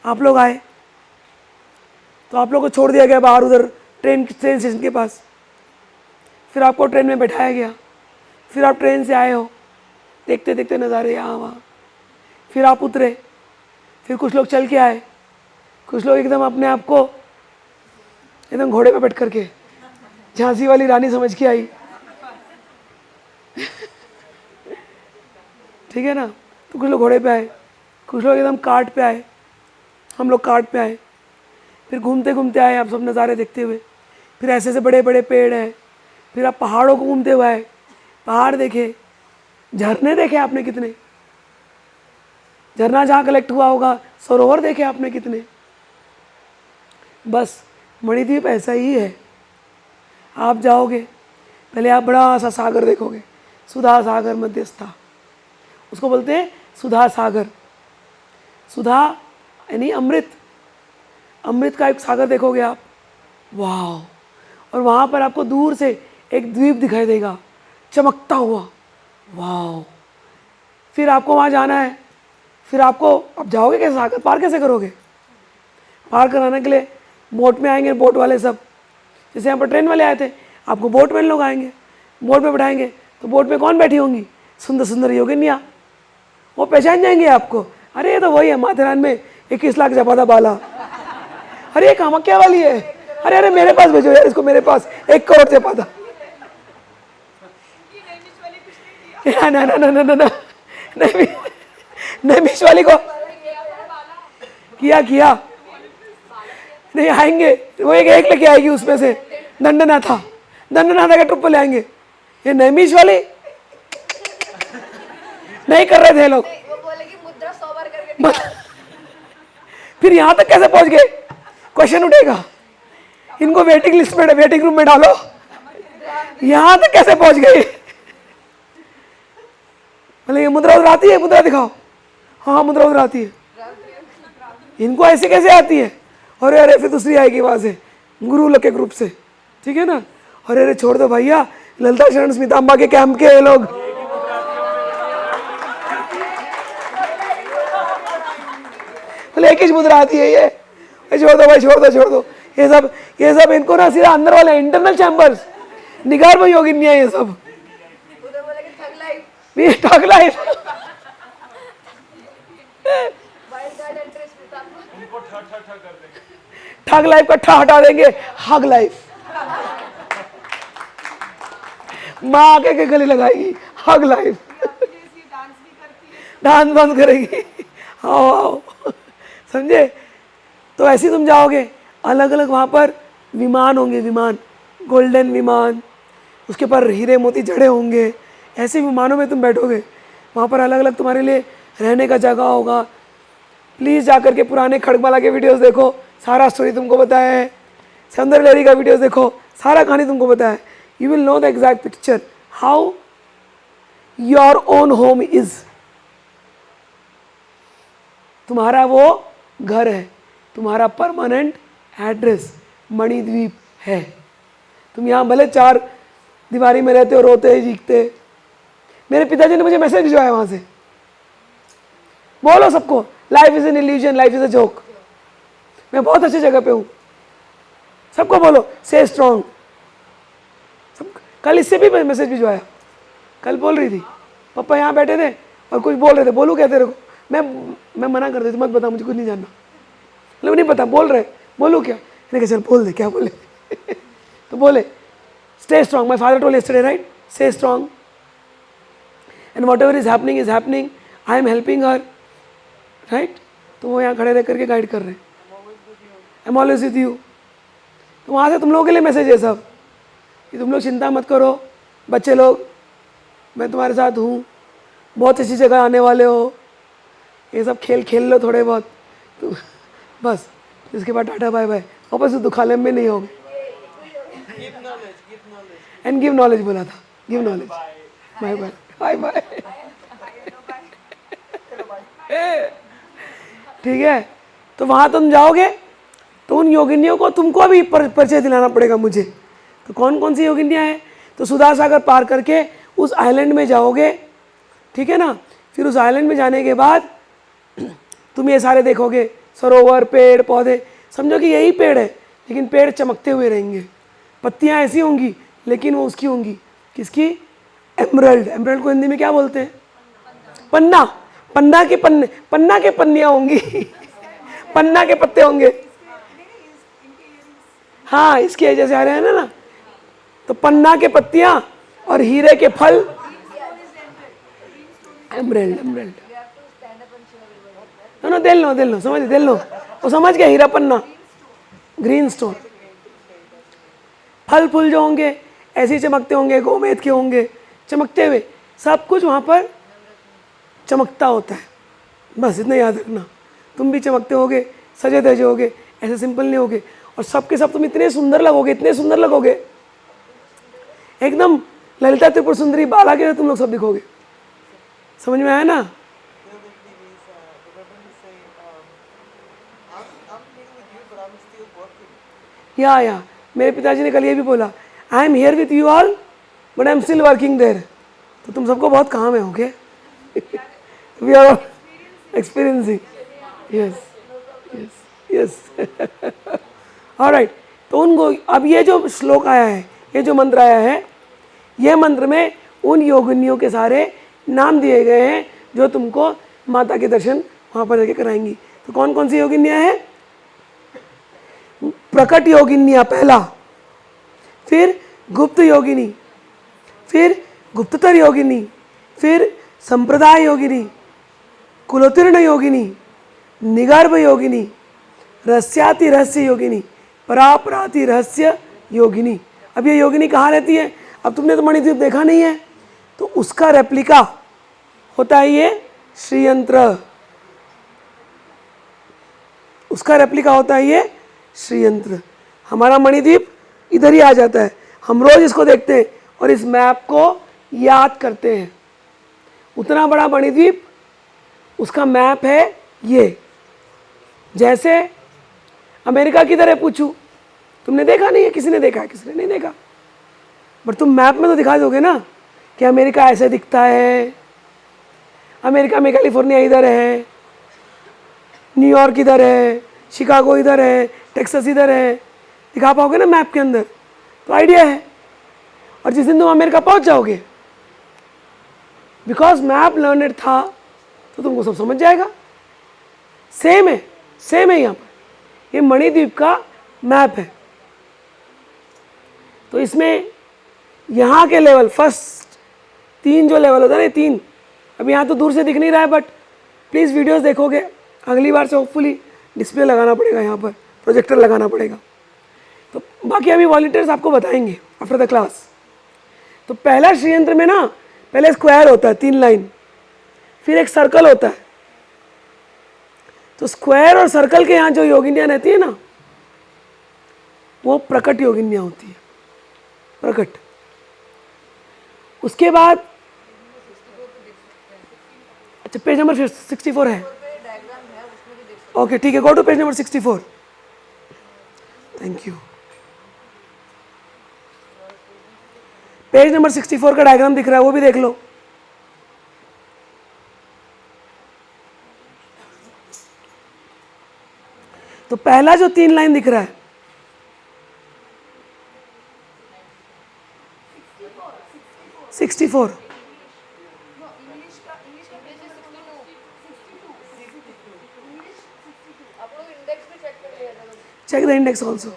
आप लोग आए तो आप लोग को छोड़ दिया गया बाहर उधर ट्रेन स्टेशन के पास, फिर आपको ट्रेन में बैठाया गया, फिर आप ट्रेन से आए हो, देखते देखते नज़ारे यहाँ वहाँ, फिर आप उतरे, फिर कुछ लोग चल के आए, कुछ लोग एकदम अपने आप को एकदम घोड़े पे बैठ करके झांसी वाली रानी समझ के आई। ठीक है ना? तो कुछ लोग घोड़े पे आए, कुछ लोग एकदम कार्ट पे आए, हम लोग कार्ट पे आए, फिर घूमते घूमते आए आप सब नज़ारे देखते हुए। फिर ऐसे ऐसे बड़े बड़े पेड़ हैं, फिर आप पहाड़ों को घूमते हुए आए, पहाड़ देखे, झरने देखे आपने कितने, झरना जहाँ कलेक्ट हुआ होगा, सरोवर देखे आपने कितने। बस मणिद्वीप ऐसा ही है। आप जाओगे, पहले आप बड़ा सा सागर देखोगे, सुधा सागर मध्यस्था, उसको बोलते हैं सुधा सागर। सुधा यानी अमृत, अमृत का एक सागर देखोगे आप, वाह। और वहाँ पर आपको दूर से एक द्वीप दिखाई देगा चमकता हुआ, वाह। फिर आपको वहाँ जाना है, फिर आपको, अब जाओगे कैसे, सागर पार कैसे करोगे? पार कराने के लिए बोट में आएंगे बोट वाले सब, जैसे यहाँ पर ट्रेन वाले आए थे, आपको बोट में लोग आएंगे, बोट में बैठाएंगे, तो बोट में कौन बैठी होंगी? सुंदर सुंदर योगिनियाँ। वो पहचान जाएंगे आपको, अरे ये तो वही है माथेरान में 21 लाख जपादा बाला, अरे ये कामाख्या वाली है, अरे अरे मेरे पास भेजो यार इसको, मेरे पास 1 करोड़ जपादा। ना ना ना ना ना ना, नैमिष वाली को किया नहीं, आएंगे वो एक लेके आएगी, उसमें से दंडनाथा का ट्रिप ले आएंगे। ये नैमिष वाली नहीं कर रहे थे लोग, वो बोलेगी मुद्रा 100 बार करके फिर यहाँ तक कैसे पहुंच गए? क्वेश्चन उठेगा, इनको वेटिंग लिस्ट में, वेटिंग रूम में डालो, यहाँ तक कैसे पहुंच गए? मतलब ये मुद्रा उधर आती है, मुद्रा दिखाओ, हाँ मुद्रा उधर आती है, इनको ऐसे कैसे आती है? अरे अरे फिर दूसरी आएगी वहाँ से गुरु लोग के ग्रुप से, ठीक है ना? अरे अरे छोड़ दो भैया, ललिता शरण स्मितांबा के कैंप के ये लोग, बोले एक ही मुद्रा आती है ये, छोड़ दो भाई, छोड़ दो, ये सब इनको ना सीधा अंदर वाले इंटरनल चैम्बर्स, निगार में योगिनिया ये सब, उधर बोले कि थग लाइफ ये thug life, wild guard entrance में ठग लाइफ का ठा हटा देंगे, हग लाइफ। माँ आके के गले लगाएगी, हग लाइफ, डांस बंद करेगी, आओ आओ, समझे? तो ऐसे ही तुम जाओगे, अलग अलग वहाँ पर विमान होंगे, विमान, गोल्डन विमान, उसके ऊपर हीरे मोती जड़े होंगे, ऐसे विमानों में तुम बैठोगे, वहाँ पर अलग अलग तुम्हारे लिए रहने का जगह होगा। प्लीज़ जाकर के पुराने खड़गमाला के वीडियोस देखो, सारा स्टोरी तुमको बताया है। सौंदर्य लहरी का वीडियोस देखो, सारा कहानी तुमको बताया है। You will know the exact picture how your own home is. तुम्हारा वो घर है, तुम्हारा परमानेंट एड्रेस मणिद्वीप है। तुम यहाँ भले 4 दीवारी में रहते हो, रोते चीखते। मेरे पिताजी ने मुझे मैसेज भिजवाया वहाँ से, बोलो सबको life is an illusion, life is a joke. मैं बहुत अच्छी जगह पे हूँ, सबको बोलो से स्ट्रॉन्ग। सब कल इससे भी मैसेज भिजवाया, कल बोल रही थी पापा यहाँ बैठे थे और कुछ बोल रहे थे, बोलूँ क्या तेरे को? मैं मना कर देती, मत बता, मुझे कुछ नहीं जानना। मतलब नहीं पता, बोल रहे, बोलूँ क्या? मैंने कहा चल बोल दे, क्या बोले? तो बोले stay strong, my father told yesterday, right? Stay strong and what ever is happening, I am helping her, right? तो वो यहाँ खड़े रह करके गाइड कर रहे हैं, I am always with you. तो वहाँ से तुम लोगों के लिए मैसेज है सब कि तुम लोग चिंता मत करो, बच्चे लोग, मैं तुम्हारे साथ हूँ, बहुत अच्छी जगह आने वाले हो, ये सब खेल खेल लो थोड़े बहुत, तो बस इसके बाद टाटा बाय बाय, वापस से दुखालय में नहीं होगे। एंड गिव नॉलेज बोला था, give knowledge, bye bye bye bye, ठीक है? तो वहाँ तुम जाओगे तो उन योगिनियों को तुमको अभी परिचय दिलाना पड़ेगा मुझे। तो कौन कौन सी योगिनियाँ हैं? तो सुधा सागर पार करके उस आइलैंड में जाओगे, ठीक है ना? फिर उस आइलैंड में जाने के बाद तुम ये सारे देखोगे, सरोवर, पेड़ पौधे, समझो कि यही पेड़ है, लेकिन पेड़ चमकते हुए रहेंगे, पत्तियाँ ऐसी होंगी लेकिन वो उसकी होंगी, किसकी? एमरल्ड। एमरल्ड को हिंदी में क्या बोलते हैं? पन्ना। पन्ना के पन्ने, पन्ना के पन्नियाँ होंगी पन्ना के पत्ते होंगे, हाँ इसके जैसे आ रहे हैं ना, तो पन्ना के पत्तियाँ और हीरे के फल, एमरल्ड, एमरल्ड। ना दिल लो समझ, दिल लो, वो समझ गया, हीरा पन्ना, ग्रीन स्टोन। फल फूल जो होंगे ऐसे ही चमकते होंगे, गोमेद के होंगे, चमकते हुए, सब कुछ वहाँ पर चमकता होता है। बस इतना याद रखना, तुम भी चमकते होगे, सजे धजे होगे, ऐसे सिंपल नहीं होगे, और सबके सब तुम इतने सुंदर लगोगे, इतने सुंदर लगोगे, एकदम ललिता त्रिपुर सुंदरी बाला के तुम लोग सब दिखोगे। समझ में आया ना? या मेरे पिताजी ने कल ये भी बोला, I am here with you all but I am still working there. तो तुम सबको बहुत काम है, okay? We are experiencing, yes yes yes. Alright, तो उनको अब ये जो श्लोक आया है, ये जो मंत्र आया है, ये मंत्र में उन योगिनियों के सारे नाम दिए गए हैं जो तुमको माता के दर्शन वहाँ पर जाके कराएंगी। तो कौन कौन सी योगिनियाँ हैं? प्रकट योगिनियाँ पहला, फिर गुप्त योगिनी, फिर गुप्ततर योगिनी, फिर संप्रदाय योगिनी, कुलोत्तीर्ण योगिनी, निगर्भ योगिनी, रहस्याति रहस्य योगिनी, परापराति रहस्य योगिनी। अब ये योगिनी कहाँ रहती है? अब तुमने तो मणिद्वीप देखा नहीं है, तो उसका रेप्लिका होता है ये श्रीयंत्र, उसका रेप्लिका होता है ये श्रीयंत्र। हमारा मणिद्वीप इधर ही आ जाता है, हम रोज इसको देखते हैं और इस मैप को याद करते हैं। उतना बड़ा मणिद्वीप, उसका मैप है ये। जैसे अमेरिका किधर है पूछूं, तुमने देखा नहीं है, किसी ने देखा है? किसी ने नहीं देखा, बट तुम मैप में तो दिखा दोगे ना कि अमेरिका ऐसे दिखता है, अमेरिका में कैलिफोर्निया इधर है, न्यूयॉर्क इधर है, शिकागो इधर है, टेक्सास इधर है, दिखा पाओगे ना मैप के अंदर, तो आइडिया है। और जिस दिन तुम अमेरिका पहुंच जाओगे, बिकॉज मैप लर्नड था, तो तुमको सब समझ जाएगा। सेम है, सेम है यहाँ पर। ये मणिद्वीप का मैप है। तो इसमें यहाँ के लेवल, फर्स्ट 3 जो लेवल होता है ना, 3, अब यहाँ तो दूर से दिख नहीं रहा है, बट प्लीज़ वीडियोस देखोगे, अगली बार से होपफुली डिस्प्ले लगाना पड़ेगा, यहाँ पर प्रोजेक्टर लगाना पड़ेगा। तो बाकी अभी वॉलंटियर्स आपको बताएंगे आफ्टर द क्लास। तो पहला श्रीयंत्र में ना, पहले स्क्वायर होता है 3 लाइन, फिर एक सर्कल होता है। तो स्क्वायर और सर्कल के यहाँ जो योगिनियाँ रहती है ना, वो प्रकट योगिनियाँ होती है, प्रकट। उसके बाद अच्छा पेज नंबर 64 है, ओके ठीक है, go to page number 64। Thank you. Page number 64 का डायग्राम दिख रहा है, वो भी देख लो। तो पहला जो 3 लाइन दिख रहा है, ₹64 चेक द इंडेक्स ऑल्सो।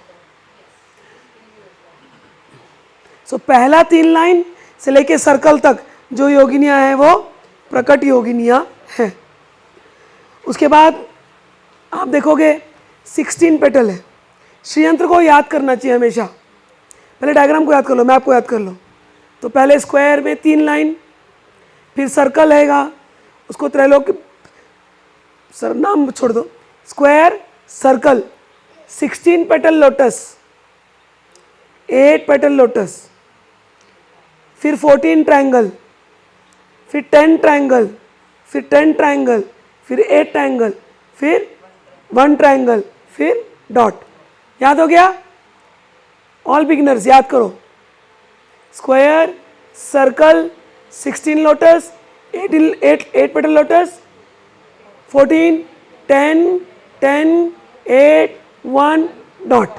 सो पहला 3 लाइन से लेके सर्कल तक जो योगिनियाँ हैं वो प्रकट योगिनियाँ हैं। उसके बाद आप देखोगे 16 पेटल है। श्रीयंत्र को याद करना चाहिए हमेशा। पहले डायग्राम को याद कर लो, मैप को याद कर लो। तो पहले स्क्वायर में 3 लाइन, फिर सर्कल रहेगा, उसको त्रैलोक्य, सर नाम छोड़ दो, square circle, 16 petal lotus, 8 petal lotus, फिर 14 ट्रायंगल, फिर 10 ट्रायंगल, फिर 10 ट्रायंगल, फिर 8 ट्रायंगल, फिर 1 ट्रायंगल, फिर डॉट। याद हो गया? ऑल बिगिनर्स याद करो, square circle 16 lotus, 8 petal lotus, 14 10 10 8 1 dot.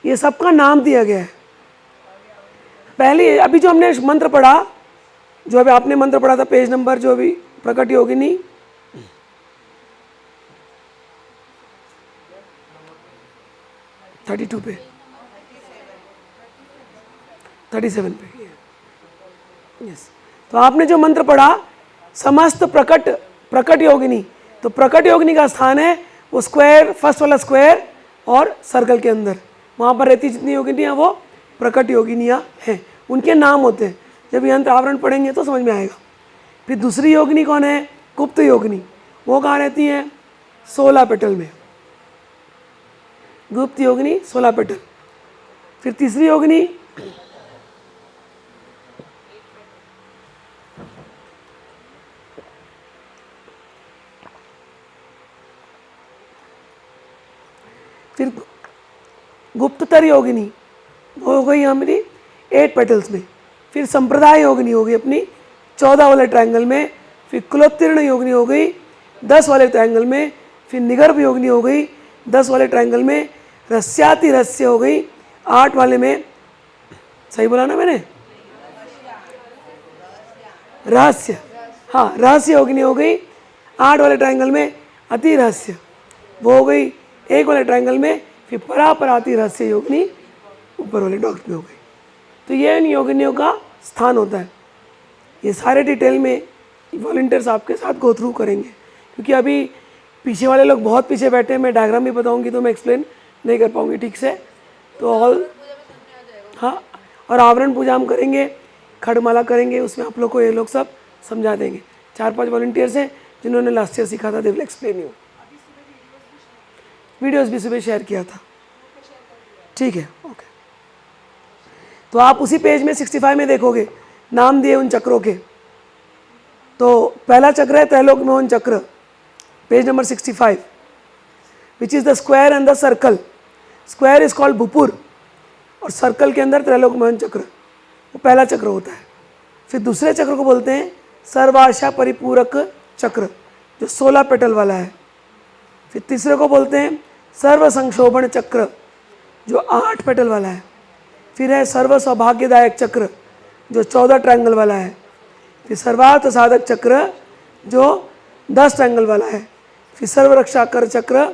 ये सबका नाम दिया गया है। पहले अभी जो हमने मंत्र पढ़ा, जो अभी आपने मंत्र पढ़ा था, पेज नंबर जो अभी प्रकट योगिनी, (32) पे, 37 पे, यस। तो आपने जो मंत्र पढ़ा समस्त प्रकट योगिनी, तो प्रकट योगिनी का स्थान है वो स्क्वायर, फर्स्ट वाला स्क्वायर और सर्कल के अंदर, वहाँ पर रहती जितनी योगिनियाँ वो प्रकट योगिनियाँ हैं, उनके नाम होते हैं। जब यंत्र आवरण पढ़ेंगे तो समझ में आएगा। फिर दूसरी योगिनी कौन है? गुप्त योगिनी। वो कहाँ रहती है? 16 पेटल में, गुप्त योगिनी 16 पेटल। फिर तीसरी योगिनी फिर गुप्ततर योगिनी, वो हो गई हमारी 8 पेटल्स में। फिर संप्रदाय योगिनी हो गई अपनी 14 वाले ट्रायंगल में। फिर कुलोत्तीर्ण योगिनी हो गई 10 वाले ट्रायंगल में। फिर निगर्भ योगिनी हो गई 10 वाले ट्रायंगल में। रस्याति रहस्य हो गई 8 वाले में। सही बोला ना मैंने? रहस्य, हाँ, रहस्य योगिनी हो गई 8 वाले ट्रायंगल में। अति रहस्य वो हो गई 1 वाले ट्रायंगल में। फिर परापराति रहस्य योगिनी ऊपर वाले डॉट में हो गई। तो ये इन योगिनियों का स्थान होता है। ये सारे डिटेल में वॉलंटियर्स आपके साथ गो थ्रू करेंगे, क्योंकि अभी पीछे वाले लोग बहुत पीछे बैठे हैं। मैं डायग्राम भी बताऊंगी तो मैं एक्सप्लेन नहीं कर पाऊंगी ठीक से। तो ऑल, हाँ, और आवरण पूजा हम करेंगे, खड़माला करेंगे, उसमें आप लोग को ये लोग सब समझा देंगे। 4-5 वॉलंटियर्स हैं जिन्होंने लास्ट ईयर सीखा था, they will explain you. Videos भी सुबह शेयर किया था, ठीक है, ओके। तो आप उसी पेज में 65 में देखोगे नाम दिए उन चक्रों के। तो पहला चक्र है Trailok Mohan Chakra, page number 65, which is the square and the circle. Square is called Bhupur और सर्कल के अंदर त्रैलोक मोहन चक्र, वो पहला चक्र होता है। फिर दूसरे चक्र को बोलते हैं सर्वाशा परिपूरक चक्र, जो 16 पेटल वाला है। फिर तीसरे को बोलते हैं सर्व संक्षोभण चक्र, जो 8 पेटल वाला है। फिर है सर्व सौभाग्यदायक चक्र जो 14 ट्रायंगल वाला है। फिर सर्वार्थ साधक चक्र जो 10 ट्रायंगल वाला है। फिर सर्व रक्षा कर चक्र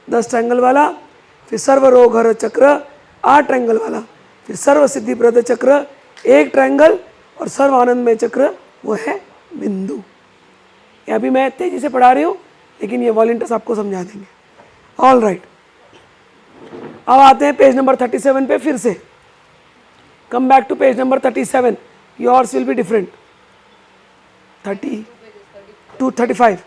10 ट्रायंगल वाला। फिर सर्व रोग हर चक्र 8 ट्रायंगल वाला। फिर सर्व सिद्धिप्रद चक्र 1 ट्रायंगल और सर्व आनंदमय चक्र वो है बिंदु। ये अभी मैं तेजी से पढ़ा रही हूँ लेकिन ये वॉलंटियर्स आपको समझा देंगे। ऑल राइट, अब आते हैं पेज नंबर 37 पे फिर से। Come back to page number 37, yours will be different. 30 to 35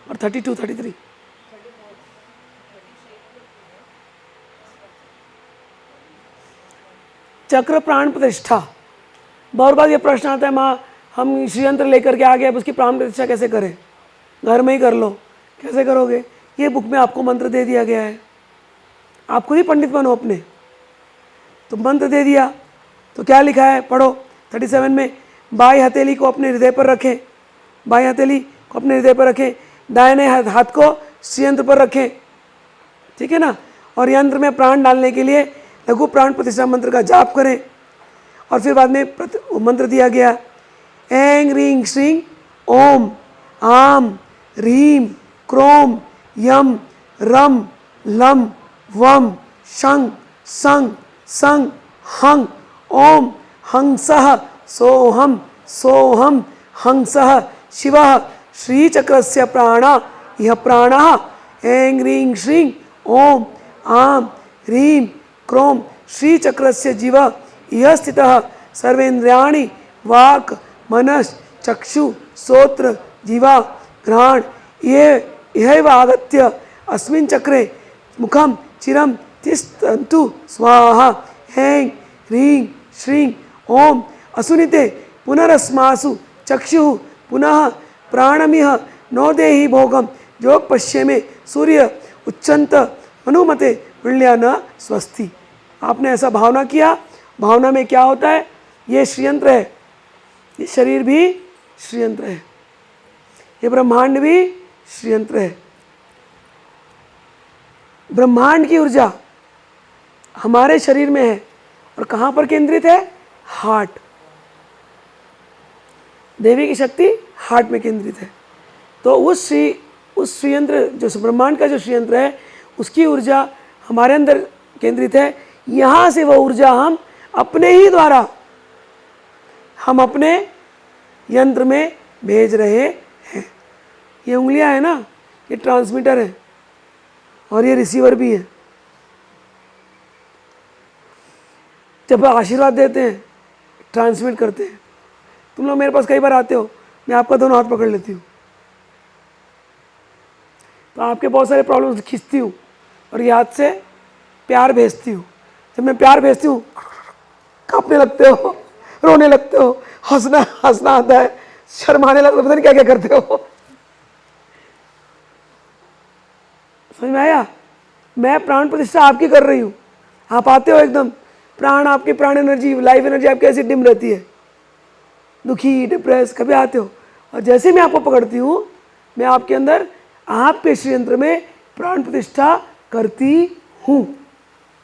और 32 33। चक्र प्राण प्रतिष्ठा। बहुत बार ये प्रश्न आता है, माँ हम श्रीयंत्र लेकर के आ गए, अब उसकी प्राण प्रतिष्ठा कैसे करें? घर में ही कर लो। कैसे करोगे? ये बुक में आपको मंत्र दे दिया गया है, आप खुद ही पंडित बनो अपने। तो मंत्र दे दिया तो क्या लिखा है, पढ़ो 37 में। बाई हथेली को अपने हृदय पर रखें, बाई हथेली को अपने हृदय पर रखें, दाहिने हाथ को श्रीयंत्र पर रखें, ठीक है ना। और यंत्र में प्राण डालने के लिए लघु प्राण प्रतिष्ठा मंत्र का जाप करें। और फिर बाद में मंत्र दिया गया, ऐं ह्रीं श्रीं ओम आम ह्रीं क्रोम यम रम लम वम शं सं सं हं ओम हंसः सोहम सोहम हंसः शिवः श्रीचक्रस्य प्राणा यह प्राणः ऐं ह्रीं श्रीं ओम आम ह्रीं क्रोम श्रीचक्रस्य जीव यह स्थितः सर्वेन्द्रियाणि वाक् मनस् चक्षु श्रोत्र जीवा घ्राण ये यहैव आगत्य अस्मिन् चक्रे मुखं चिरं तिष्ठन्तु स्वाहा। ऐं ह्रीं श्रीं ओम असुनिते पुनरस्मासु चक्षुः पुनः प्राणमिह नो देहि भोगम जोग पश्ये में सूर्य उच्चंत अनुमते वृल्या न स्वस्ति। आपने ऐसा भावना किया। भावना में क्या होता है, ये श्रीयंत्र है, ये शरीर भी श्रीयंत्र है, ये ब्रह्मांड भी श्रीयंत्र है। ब्रह्मांड की ऊर्जा हमारे शरीर में है और कहाँ पर केंद्रित है, हार्ट। देवी की शक्ति हार्ट में केंद्रित है। तो उस श्रीयंत्र जो ब्रह्मांड का जो श्रीयंत्र है उसकी ऊर्जा हमारे अंदर केंद्रित है। यहाँ से वह ऊर्जा हम अपने ही द्वारा हम अपने यंत्र में भेज रहे हैं। ये उंगलियां है ना, ये ट्रांसमीटर है और ये रिसीवर भी है। जब आशीर्वाद देते हैं, ट्रांसमिट करते हैं। तुम लोग मेरे पास कई बार आते हो, मैं आपका दोनों हाथ पकड़ लेती हूँ, तो आपके बहुत सारे प्रॉब्लम्स खींचती हूँ और ये हाथ से प्यार भेजती हूँ। जब मैं प्यार भेजती हूँ, कांपने लगते हो, रोने लगते हो, हंसना आता है, शर्माने लगते हो, पता नहीं क्या क्या करते हो। समझ में आया? मैं प्राण प्रतिष्ठा आपकी कर रही हूँ। आप आते हो एकदम, प्राण आपकी प्राण एनर्जी, लाइफ एनर्जी आपकी ऐसी डिम रहती है, दुखी डिप्रेस, कभी आते हो और जैसे मैं आपको पकड़ती हूँ, मैं आपके अंदर आपके श्रीयंत्र में प्राण प्रतिष्ठा करती हूँ।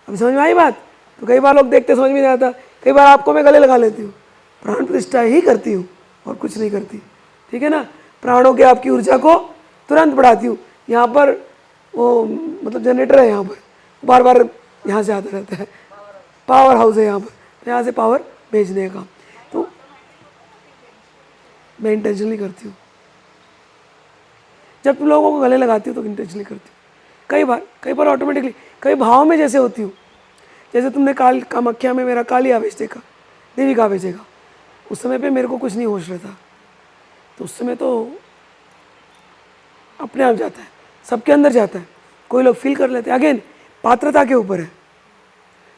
अब समझ में आई बात? तो कई बार लोग देखते समझ में नहीं आता, कई बार आपको मैं गले लगा लेती हूँ। प्राण प्रतिष्ठा ही करती हूँ और कुछ नहीं करती, ठीक है ना। प्राणों के आपकी ऊर्जा को तुरंत बढ़ाती हूँ। यहाँ पर वो मतलब जनरेटर है, यहाँ पर बार बार यहाँ से आता रहता है, पावर हाउस है यहाँ पर, तो यहाँ से पावर भेजने का काम तो मैं इंटेंशनली करती हूँ। जब तुम लोगों को गले लगाती हूँ तो इंटेंशनली करती हूँ। कई बार ऑटोमेटिकली, कई भाव में जैसे होती हूँ। जैसे तुमने कामाख्या में मेरा काली आवेश देखा, देवी का आवेश देखा, उस समय पे मेरे को कुछ नहीं होश रहता, तो उस समय तो अपने आप जाता है, सबके अंदर जाता है। कोई लोग फील कर लेते हैं, अगेन पात्रता के ऊपर है।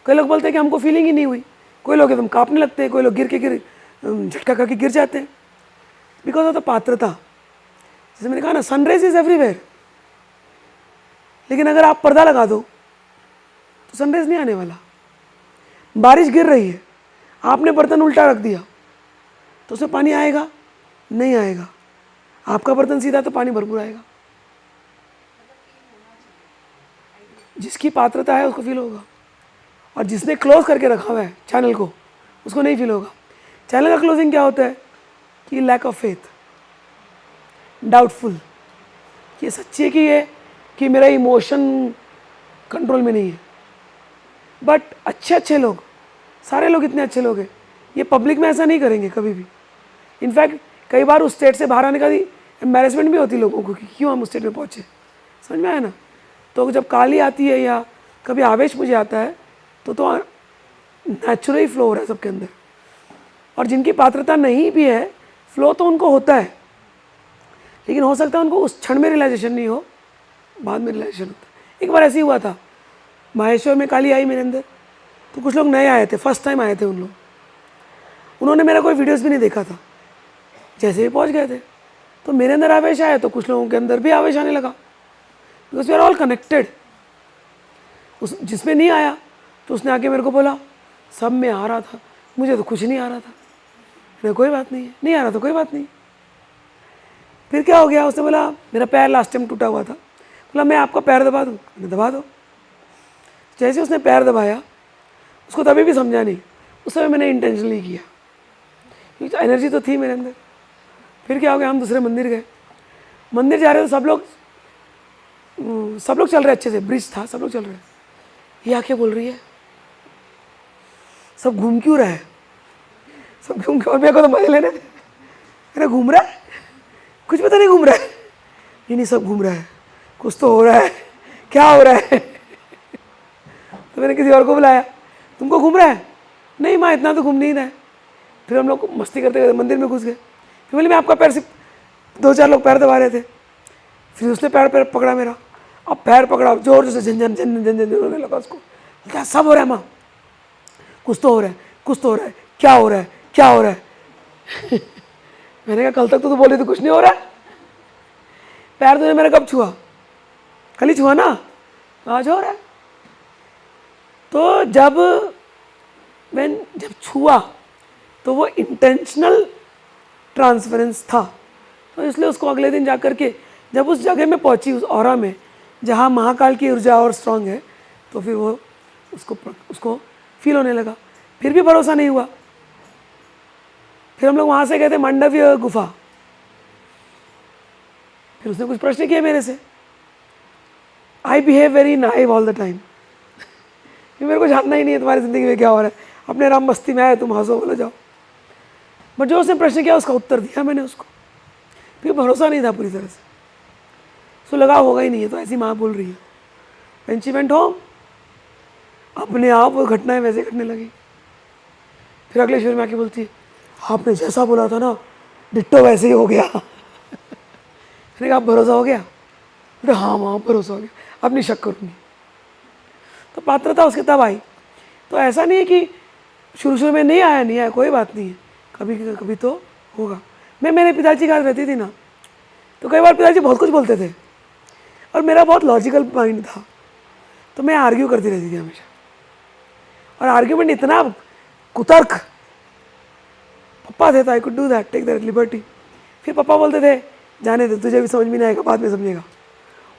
कई लोग बोलते हैं कि हमको फीलिंग ही नहीं हुई, कोई लोग एकदम कांपने लगते हैं, कोई लोग गिर झटका खा के गिर जाते हैं, बिकॉज ऑफ द पात्रता। जैसे मैंने कहा ना, सनराइज इज एवरीवेयर, लेकिन अगर आप पर्दा लगा दो तो सनराइज नहीं आने वाला। बारिश गिर रही है, आपने बर्तन उल्टा रख दिया तो उसमें पानी आएगा? नहीं आएगा। आपका बर्तन सीधा तो पानी भरपूर आएगा। जिसकी पात्रता है उसको फील होगा, और जिसने क्लोज करके रखा हुआ है चैनल को, उसको नहीं फील होगा। चैनल का क्लोजिंग क्या होता है कि लैक ऑफ फेथ, डाउटफुल, ये सच्ची है कि ये कि मेरा इमोशन कंट्रोल में नहीं है। बट अच्छे लोग, सारे लोग इतने अच्छे लोग हैं, ये पब्लिक में ऐसा नहीं करेंगे कभी भी। इनफैक्ट कई बार उस स्टेट से बाहर आने का एम्बेरसमेंट भी होती है लोगों को कि क्यों हम उस स्टेट में पहुँचे। समझ में आया ना? तो जब काली आती है या कभी आवेश मुझे आता है तो नेचुरली फ्लो हो रहा है सबके अंदर। और जिनकी पात्रता नहीं भी है, फ्लो तो उनको होता है, लेकिन हो सकता है उनको उस क्षण में रियलाइजेशन नहीं हो, बाद में रियलाइजेशन होता है। एक बार ऐसे ही हुआ था, माहेश्वर में काली आई मेरे अंदर, तो कुछ लोग नए आए थे, फर्स्ट टाइम आए थे उन लोग, उन्होंने मेरा कोई वीडियोस भी नहीं देखा था। जैसे ही पहुंच गए थे तो मेरे अंदर आवेश आया, तो कुछ लोगों के अंदर भी आवेश आने लगा, because we are all connected. उस जिसमें नहीं आया तो उसने आके मेरे को बोला सब में आ रहा था, मुझे तो कुछ नहीं आ रहा था। मैंने कोई बात नहीं है, नहीं आ रहा था कोई बात नहीं। फिर क्या हो गया, उसने बोला मेरा पैर लास्ट टाइम टूटा हुआ था, बोला मैं आपका पैर दबा दूँ। मैंने दबा दो। जैसे उसने पैर दबाया, उसको तभी भी समझा नहीं, उस समय मैंने इंटेंशनली किया क्योंकि एनर्जी तो थी मेरे अंदर। फिर क्या हो गया, हम दूसरे मंदिर गए, मंदिर जा रहे थे, सब लोग चल रहे अच्छे से, ब्रिज था, सब लोग चल रहे। ये आके बोल रही है सब घूम क्यों रहा है, सब घूम क्यों, और मेरे को तो मजे लेने थे। अरे घूम रहा है, कुछ पता नहीं घूम रहा है, ये नहीं सब घूम रहा है, कुछ तो हो रहा है, क्या हो रहा है। तो मैंने किसी और को बुलाया, तुमको घूम रहा है? नहीं माँ इतना तो घूम नहीं रहा है। फिर हम लोग मस्ती करते करते मंदिर में घुस गए। फिर बोले मैं आपका पैर से, 2-4 लोग पैर दबा रहे थे, फिर उसने पैर पकड़ा मेरा, अब पैर पकड़ा, जोर से झन झन झन झन झन होने लगा उसको। क्या सब हो रहा है माँ, कुछ तो हो रहा है, कुछ तो हो रहा है, क्या हो रहा है, क्या हो रहा है। मैंने कहा कल तक तो बोली थी कुछ नहीं हो रहा है, पैर तूने मेरा कब छुआ, कल ही छुआ ना, आज हो रहा है। तो जब छुआ तो वो इंटेंशनल ट्रांसफरेंस था, तो इसलिए उसको अगले दिन जा कर के जब उस जगह में पहुंची, उस ऑरा में जहाँ महाकाल की ऊर्जा और स्ट्रांग है, तो फिर वो उसको फील होने लगा। फिर भी भरोसा नहीं हुआ। फिर हम लोग वहाँ से गए थे मांडव्य गुफा। फिर उसने कुछ प्रश्न किए मेरे से। I behave very naive all the time. मेरे को जानना ही नहीं है तुम्हारी ज़िंदगी में क्या हो रहा है, अपने राम मस्ती में आए, तुम हंसो बोले जाओ। बट जो उसने प्रश्न किया उसका उत्तर दिया मैंने उसको। फिर भरोसा नहीं था पूरी तरह से, उसको लगा होगा ही नहीं है, तो ऐसी माँ बोल रही है। व्हेन शी वेंट होम, अपने आप वो घटनाएं वैसे घटने लगी। फिर अगले शहर में आके बोलती है आपने जैसा बोला था ना डिट्टो वैसे ही हो गया। मैंने कहा भरोसा हो गया? बोले हाँ माँ भरोसा हो गया, अब नहीं शक करूँगी। तो पात्रता उसके तब आई। तो ऐसा नहीं है कि शुरू में नहीं आया, कोई बात नहीं है, कभी कभी तो होगा। मैं मेरे पिताजी के साथ रहती थी ना, तो कई बार पिताजी बहुत कुछ बोलते थे और मेरा बहुत लॉजिकल माइंड था, तो मैं आर्ग्यू करती रहती थी हमेशा। और आर्ग्यूमेंट इतना कुतर्क, पापा थे तो I could do that, take that liberty. फिर पापा बोलते थे जाने दे, तुझे भी समझ में नहीं आएगा, बाद में समझेगा।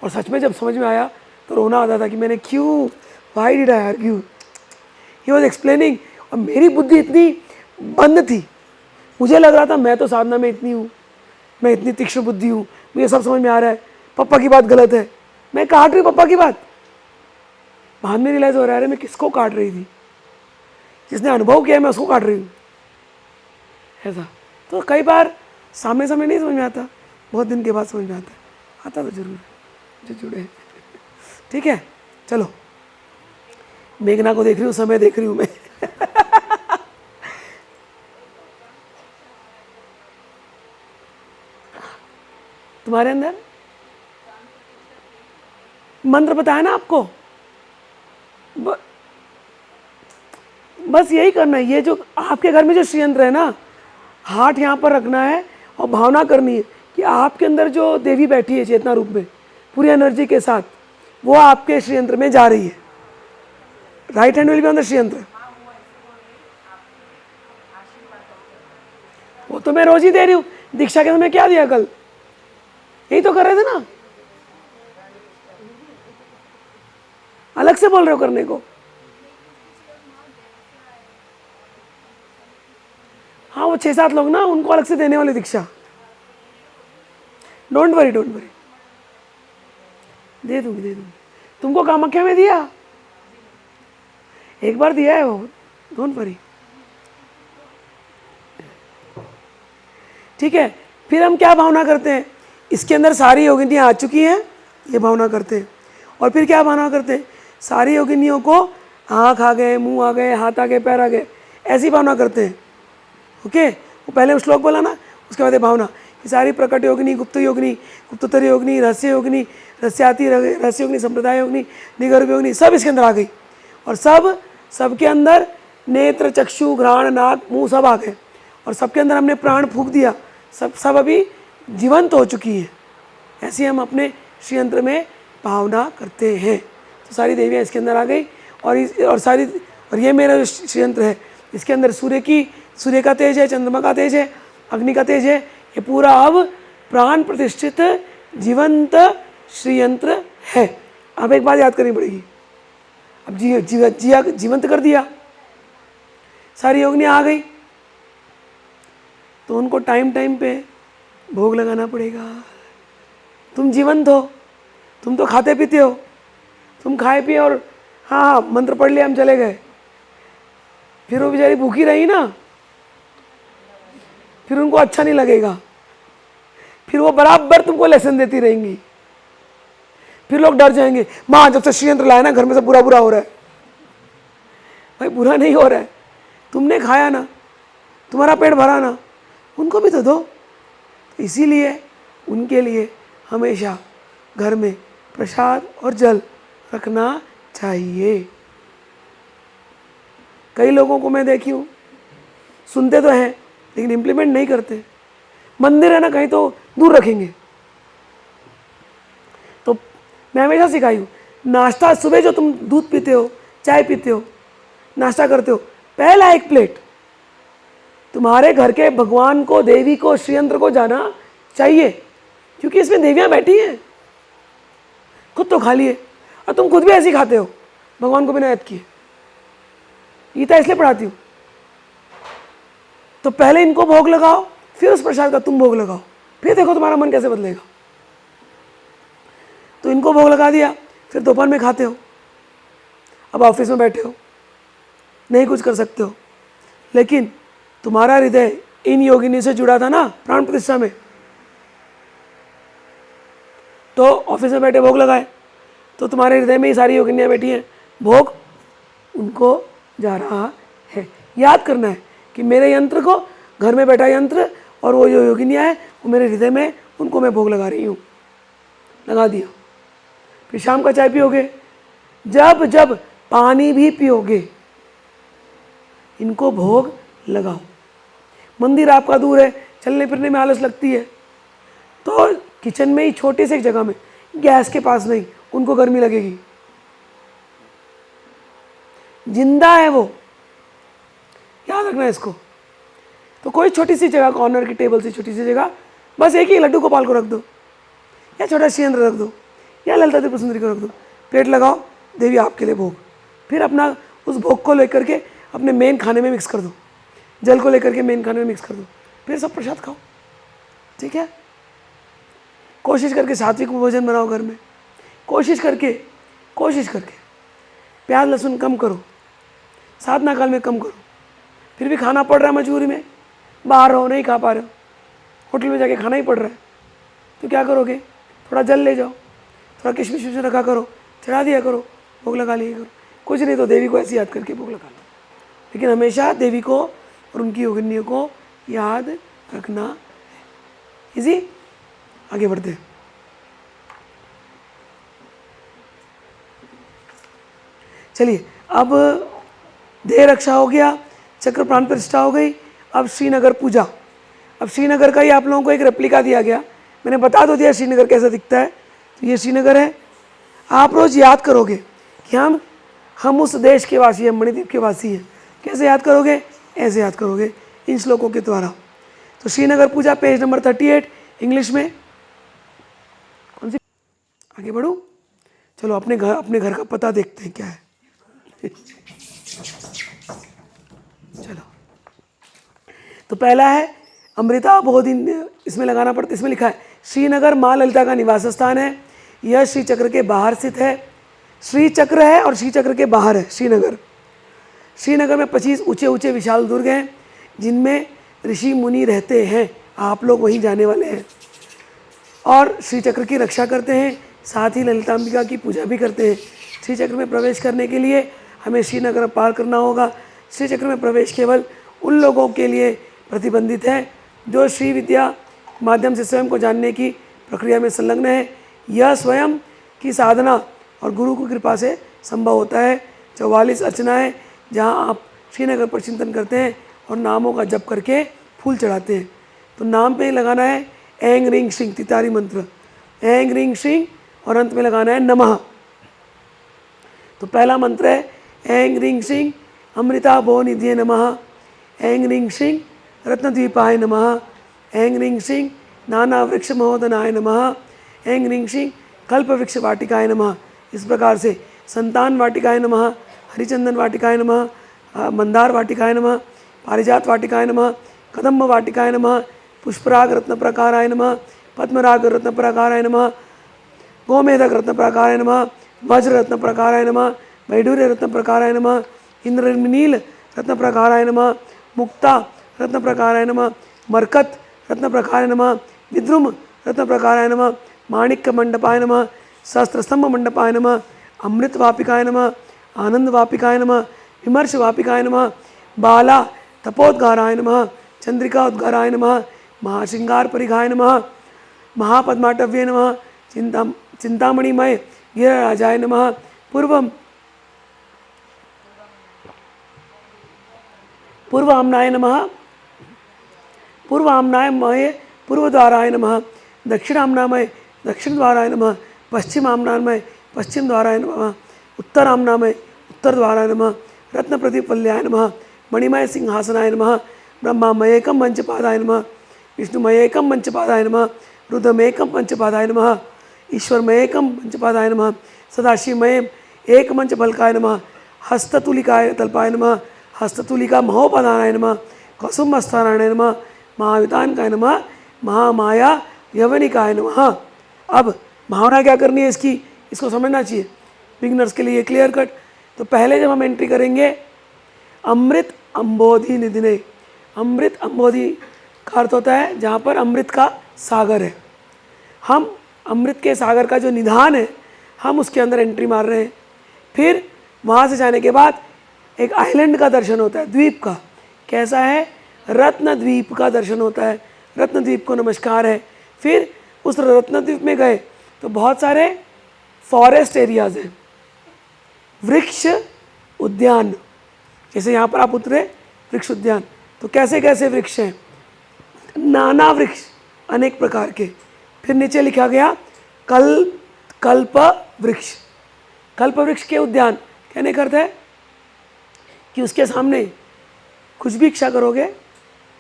और सच में जब समझ में आया तो रोना आता था कि मैंने क्यों, why did I argue. He was explaining, और मेरी बुद्धि इतनी बंद थी, मुझे लग रहा था मैं तो साधना में इतनी हूँ, मैं इतनी तीक्ष्ण बुद्धि हूँ, मुझे सब समझ में आ रहा है, पापा की बात गलत है, मैं काट रही हूँ पापा की बात। बाद में रियलाइज हो रहा है मैं किसको काट रही थी, जिसने अनुभव किया मैं उसको काट रही हूँ, ऐसा। तो कई बार सामने सामने नहीं समझ में आता, बहुत दिन के बाद समझ में आता है, आता तो जरूर है जो जुड़े हैं। ठीक है, चलो मेघना को देख रही हूँ, समय देख रही हूँ मैं। तुम्हारे अंदर मंत्र बताया ना आपको, बस यही करना है। ये जो आपके घर में जो श्रीयंत्र है ना, हाथ यहाँ पर रखना है और भावना करनी है कि आपके अंदर जो देवी बैठी है चेतना रूप में पूरी एनर्जी के साथ, वो आपके श्रीयंत्र में जा रही है। Right hand will be on the Shriyantra. वो तो मैं रोज ही दे रही हूँ। दीक्षा के समय क्या दिया कल, यही तो कर रहे थे ना, अलग से बोल रहे हो करने को। हाँ, वो 6-7 लोग ना, उनको अलग से देने वाली दीक्षा। डोंट वरी, डोंट वरी, दे दूंगी, दे दूंगी। तुमको कामाख्या में दिया, एक बार दिया है वो, डोंट वरी। ठीक है, फिर हम क्या भावना करते हैं? इसके अंदर सारी योगिनियाँ आ चुकी हैं, ये भावना करते हैं। और फिर क्या भावना करते हैं? सारी योगिनियों को आँख आ गए, मुंह आ गए, हाथ आ गए, पैर आ गए, ऐसी भावना करते हैं। ओके, वो पहले श्लोक बोला ना, उसके बाद ये भावना कि सारी प्रकट योगिनी, गुप्त योगिनी, गुप्तोत्तर योगिनी, रहस्य योगिनी, रहस्याति रहस्य योगिनी, संप्रदाय योगिनी, निगर्भ योगिनी, सब इसके अंदर आ गई। और सबके अंदर नेत्र, चक्षु, घ्राण, नाक, मुंह सब आ गए। और सबके अंदर हमने प्राण फूंक दिया, सब अभी जीवंत हो चुकी हैं। ऐसे हम अपने श्री यंत्र में भावना करते हैं। तो सारी देवियाँ इसके अंदर आ गई। और ये मेरा जो श्री यंत्र है, इसके अंदर सूर्य का तेज है, चंद्रमा का तेज है, अग्नि का तेज है। ये पूरा अब प्राण प्रतिष्ठित जीवंत श्री यंत्र है। अब एक बात याद करनी पड़ेगी, अब जीवंत कर दिया, सारी योगिनियाँ आ गई, तो उनको टाइम पे भोग लगाना पड़ेगा। तुम जीवंत हो, तुम तो खाते पीते हो, तुम खाए पिए और हाँ मंत्र पढ़ लिया, हम चले गए। फिर वो बेचारी भूखी रही ना, फिर उनको अच्छा नहीं लगेगा, फिर वो बराबर तुमको लेसन देती रहेंगी। फिर लोग डर जाएंगे, माँ जब से श्री यंत्र लाया ना, घर में सब बुरा बुरा हो रहा है। भाई बुरा नहीं हो रहा है, तुमने खाया ना, तुम्हारा पेट भरा ना, उनको भी तो दो। तो इसीलिए उनके लिए हमेशा घर में प्रसाद और जल रखना चाहिए। कई लोगों को मैं देखी हूँ, सुनते तो हैं लेकिन इम्प्लीमेंट नहीं करते। मंदिर है ना, कहीं तो दूर रखेंगे। तो मैं हमेशा सिखाई हूँ, नाश्ता सुबह जो तुम दूध पीते हो, चाय पीते हो, नाश्ता करते हो, पहला एक प्लेट तुम्हारे घर के भगवान को, देवी को, श्रीयंत्र को जाना चाहिए, क्योंकि इसमें देवियाँ बैठी हैं। खुद तो खा लिए, और तुम खुद भी ऐसे ही खाते हो भगवान को बिना याद किए। गीता इसलिए पढ़ाती हूँ। तो पहले इनको भोग लगाओ, फिर उस प्रसाद का तुम भोग लगाओ, फिर देखो तुम्हारा मन कैसे बदलेगा। तो इनको भोग लगा दिया, फिर दोपहर में खाते हो। अब ऑफिस में बैठे हो, नहीं कुछ कर सकते हो, लेकिन तुम्हारा हृदय इन योगिनी से जुड़ा था ना प्राण प्रतिष्ठा में, तो ऑफिस में बैठे भोग लगाए, तो तुम्हारे हृदय में ही सारी योगिनियाँ बैठी हैं, भोग उनको जा रहा है। याद करना है कि मेरे यंत्र को, घर में बैठा यंत्र और वो जो योगिनियाँ हैं वो मेरे हृदय में, उनको मैं भोग लगा रही हूँ। लगा दिया। फिर शाम का चाय पियोगे, जब जब पानी भी पियोगे, इनको भोग लगाओ। मंदिर आपका दूर है, चलने फिरने में आलस लगती है, तो किचन में ही छोटे से एक जगह में, गैस के पास नहीं, उनको गर्मी लगेगी। जिंदा है वो, याद रखना है इसको। तो कोई छोटी सी जगह, कॉर्नर की टेबल से छोटी सी जगह, बस एक ही लड्डू गोपाल को रख दो, या छोटा श्रीयंत्र रख दो, या ललिता त्रिपुर सुंदरी को रख दो, प्लेट लगाओ, देवी आपके लिए भोग। फिर अपना उस भोग को लेकर के अपने मेन खाने में मिक्स कर दो, जल को लेकर के मेन खाने में मिक्स कर दो, फिर सब प्रसाद खाओ। ठीक है, कोशिश करके सात्विक भोजन बनाओ घर में, कोशिश करके प्याज लहसुन कम करो, साधना काल में कम करो। फिर भी खाना पड़ रहा है मजबूरी में, बाहर हो, नहीं खा पा रहे हो, होटल में जाके खाना ही पड़ रहा है, तो क्या करोगे? थोड़ा जल ले जाओ, थोड़ा किशमिश विशमिश रखा करो, चढ़ा दिया करो, भोग लगा लिया करो। कुछ नहीं तो देवी को ऐसे याद करके भोग लगा लो, लेकिन हमेशा देवी को और उनकी योगिनियों को याद रखना है। इजी, आगे बढ़ते हैं। चलिए, अब देह रक्षा हो गया, चक्र प्राण प्रतिष्ठा हो गई। अब श्रीनगर पूजा। अब श्रीनगर का ही आप लोगों को एक रेप्लिका दिया गया, मैंने बता दो दिया श्रीनगर कैसा दिखता है। तो ये श्रीनगर है। आप रोज याद करोगे कि हम उस देश के वासी हैं, मणिद्वीप के वासी हैं। कैसे याद करोगे? ऐसे याद करोगे, इन श्लोकों के द्वारा। तो श्रीनगर पूजा पेज नंबर 38 इंग्लिश में। आगे बढ़ूं? चलो अपने घर का पता देखते हैं क्या है। चलो, तो पहला है अमृता बोधि, इसमें लगाना पड़ता है। इसमें लिखा है श्रीनगर माँ ललिता का निवास स्थान है। यह श्री चक्र के बाहर स्थित है। श्री चक्र है और श्री चक्र के बाहर है श्रीनगर। श्रीनगर में 25 ऊंचे ऊंचे विशाल दुर्ग हैं जिनमें ऋषि मुनि रहते हैं। आप लोग वहीं जाने वाले हैं और श्री चक्र की रक्षा करते हैं, साथ ही ललितांबिका की पूजा भी करते हैं। श्री चक्र में प्रवेश करने के लिए हमें श्रीनगर पार करना होगा। श्री चक्र में प्रवेश केवल उन लोगों के लिए प्रतिबंधित है जो श्री विद्या माध्यम से स्वयं को जानने की प्रक्रिया में संलग्न है। यह स्वयं की साधना और गुरु की कृपा से संभव होता है। 44 अर्चनाएँ जहाँ आप श्रीनगर पर चिंतन करते हैं और नामों का जप करके फूल चढ़ाते हैं। तो नाम पे लगाना है ऐंग रिंग श्रिंग, तितारी मंत्र, ऐंग रिंग श्रिंग, और अंत में लगाना है नमः। तो पहला मंत्र है ऐंग रिंग श्रिंग अमृता भो निधिये नमः, ऐंग रिंग श्रिंग रत्नद्वीपाय नमः, ऐंग रिंग श्रिंग नाना वृक्ष महोदनाय नमः, ऐंग रिंग श्रिंग कल्प वृक्ष वाटिकाय नमः। इस प्रकार से संतान वाटिकाय नमः, हरिचंदन वाटिकाय नमः, मंदार वाटिकाय नमः, पारिजात वाटिकाय नमः, कदम्ब वाटिकाय नमः, पुष्पराग रत्न प्रकाराय नमः, पद्मराग रत्न प्रकाराय नमः, गोमेधक रत्न प्रकाराय नमः, वज्र रत्न प्रकाराय नमः, वैडूर्य रत्न प्रकाराय नमः, इंद्रनील रत्न प्रकाराय नमः, मुक्ता रत्न प्रकाराय नमः, मरकत रत्न प्रकाराय नमः, विद्रुम रत्न प्रकाराय नमः, माणिक्य मंडपाय नमः, सहस्त्रस्तंभ मंडपाय नमः, अमृत वापिकाय नमः, आनंद वापिकाय नमः, विमर्श वापिकाय नमः, बाला तपोद्गाराय नमः, चंद्रिका उद्गाराय नमः, महाशृंगार परिघाय नमः, महापद्माटव्ये नमः, चिंतामणिमय गिरिराजाय नमः, पूर्वामनाय नमः, पूर्वामनाय पूर्वद्वाराय नमः, दक्षिणामनामय दक्षिणद्वाराय नमः, पश्चिमामनामय पश्चिमद्वाराय नमः, उत्तरामनामय उत्तरद्वाराय नमः, रत्न प्रदीप वल्याय नमः, मणिमय सिंहासनाय नमः, ब्रह्मामयेकम पंचपादाय नमः, विष्णुमयेकम पंचपादाय नमः, रुद्रमेकम पंचपादाय नमः, ईश्वरमयेकम पंचपादाय नमः, सदाशिवमय एक मंच फलकाय नमः, हस्ततुलिकाय तल्पाय नमः, हस्ततुलिका महोपदानाय नमः, कौसुम्भस्थानाय नमः, महावितानकाय नमः, महामाया यवनिकाय नमः। अब भावना क्या करनी है इसकी, इसको समझना चाहिए बिगिनर्स के लिए क्लियर कट। तो पहले जब हम एंट्री करेंगे अमृत अम्बोधि निधिने, अमृत अम्बोधि का अर्थ होता है जहाँ पर अमृत का सागर है। हम अमृत के सागर का जो निधान है हम उसके अंदर एंट्री मार रहे हैं। फिर वहाँ से जाने के बाद एक आइलैंड का दर्शन होता है, द्वीप का। कैसा है? रत्न द्वीप का दर्शन होता है। रत्न द्वीप को नमस्कार है। फिर उस रत्न द्वीप में गए तो बहुत सारे फॉरेस्ट एरियाज हैं, वृक्ष उद्यान। जैसे यहाँ पर आप उतरे वृक्ष उद्यान, तो कैसे कैसे वृक्ष हैं, नाना वृक्ष अनेक प्रकार के। फिर नीचे लिखा गया कल्प वृक्ष। कल्प वृक्ष के उद्यान कहने का अर्थ है कि उसके सामने कुछ भी इच्छा करोगे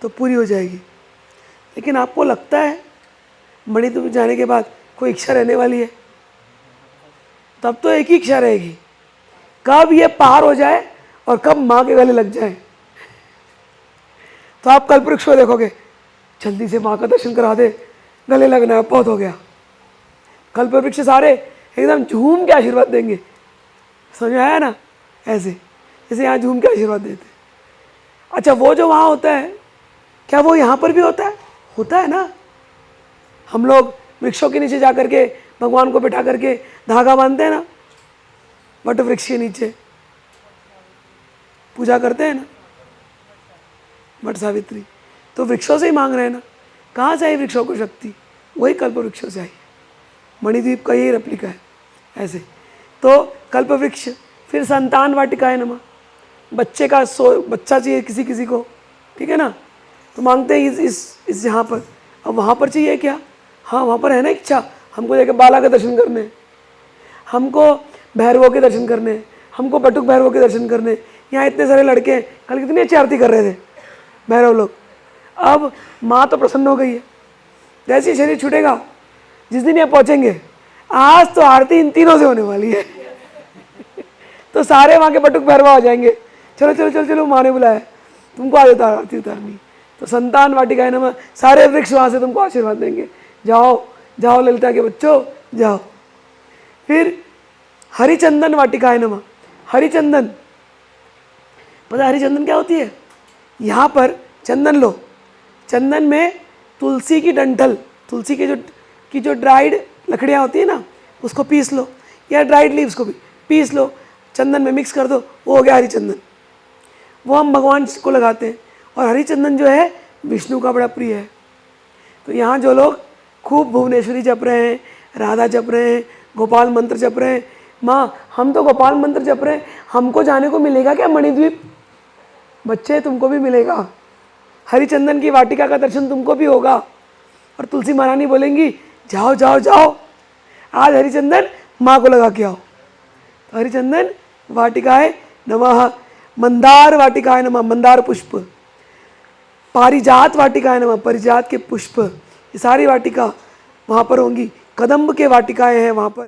तो पूरी हो जाएगी। लेकिन आपको लगता है मणिद्वीप जाने के बाद कोई इच्छा रहने वाली है? तब तो एक ही इच्छा रहेगी, कब ये पार हो जाए और कब माँ के गले लग जाए। तो आप कल्पवृक्ष को देखोगे, जल्दी से माँ का दर्शन करा दे, गले लगना है, बहुत हो गया। कल्पवृक्ष सारे एकदम झूम के आशीर्वाद देंगे। समझ में आया ना? ऐसे जैसे यहाँ झूम के आशीर्वाद देते। अच्छा, वो जो वहाँ होता है क्या वो यहाँ पर भी होता है? होता है ना। हम लोग वृक्षों के नीचे जा करके भगवान को बिठा करके धागा बांधते हैं ना, वट वृक्ष के नीचे पूजा करते हैं ना, वट सावित्री। तो वृक्षों से ही मांग रहे हैं ना। कहाँ से आई वृक्षों को शक्ति? वही कल्प वृक्षों से आई। मणिद्वीप का यही रेप्लिका है ऐसे। तो कल्प वृक्ष। फिर संतान वाटिकाय नमः, बच्चे का बच्चा चाहिए किसी किसी को, ठीक है ना, तो मांगते हैं इस यहाँ पर। अब वहाँ पर चाहिए क्या? हाँ, वहाँ पर है ना इच्छा, हमको जाकर बाला के दर्शन करने हैं, हमको भैरवों के दर्शन करने हैं, हमको बटुक भैरवों के दर्शन करने हैं। यहाँ इतने सारे लड़के हैं, कल कितनी अच्छी आरती कर रहे थे भैरव लोग। अब माँ तो प्रसन्न हो गई है। जैसे ही शरीर छूटेगा, जिस दिन यहाँ पहुँचेंगे आज तो आरती इन तीनों से होने वाली है। तो सारे वहाँ के बटुक भैरवा हो जाएंगे। चलो चलो चलो चलो, माँ ने बुलाया, तुमको आज आरती उतारनी। तो संतान वाटिकाएं नमः, सारे वृक्ष वहाँ से तुमको आशीर्वाद देंगे, जाओ जाओ ललिता के बच्चों जाओ। फिर हरिचंदन वाटिकाएं नमः। हरिचंदन, पता है हरिचंदन क्या होती है? यहाँ पर चंदन लो, चंदन में तुलसी की डंठल, तुलसी के जो ड्राइड लकड़ियाँ होती है ना, उसको पीस लो, या ड्राइड लीव्स को भी पीस लो, चंदन में मिक्स कर दो, वो हो गया हरिचंदन। वो हम भगवान को लगाते हैं। और हरिचंदन जो है विष्णु का बड़ा प्रिय है। तो यहाँ जो लोग खूब भुवनेश्वरी जप रहे हैं, राधा जप रहे हैं, गोपाल मंत्र जप रहे हैं, माँ हम तो गोपाल मंत्र जप रहे हैं, हमको जाने को मिलेगा क्या मणिद्वीप? बच्चे तुमको भी मिलेगा, हरिचंदन की वाटिका का दर्शन तुमको भी होगा। और तुलसी महारानी बोलेंगी जाओ जाओ जाओ, आज हरिचंदन माँ को लगा के आओ। तो हरिचंदन वाटिकाएं नमः। मंदार वाटिकाएं नमः, मंदार पुष्प। पारिजात वाटिकाएं नमः, पारिजात के पुष्प। ये सारी वाटिका वहाँ पर होंगी। कदम्ब के वाटिकाएं हैं वहाँ पर।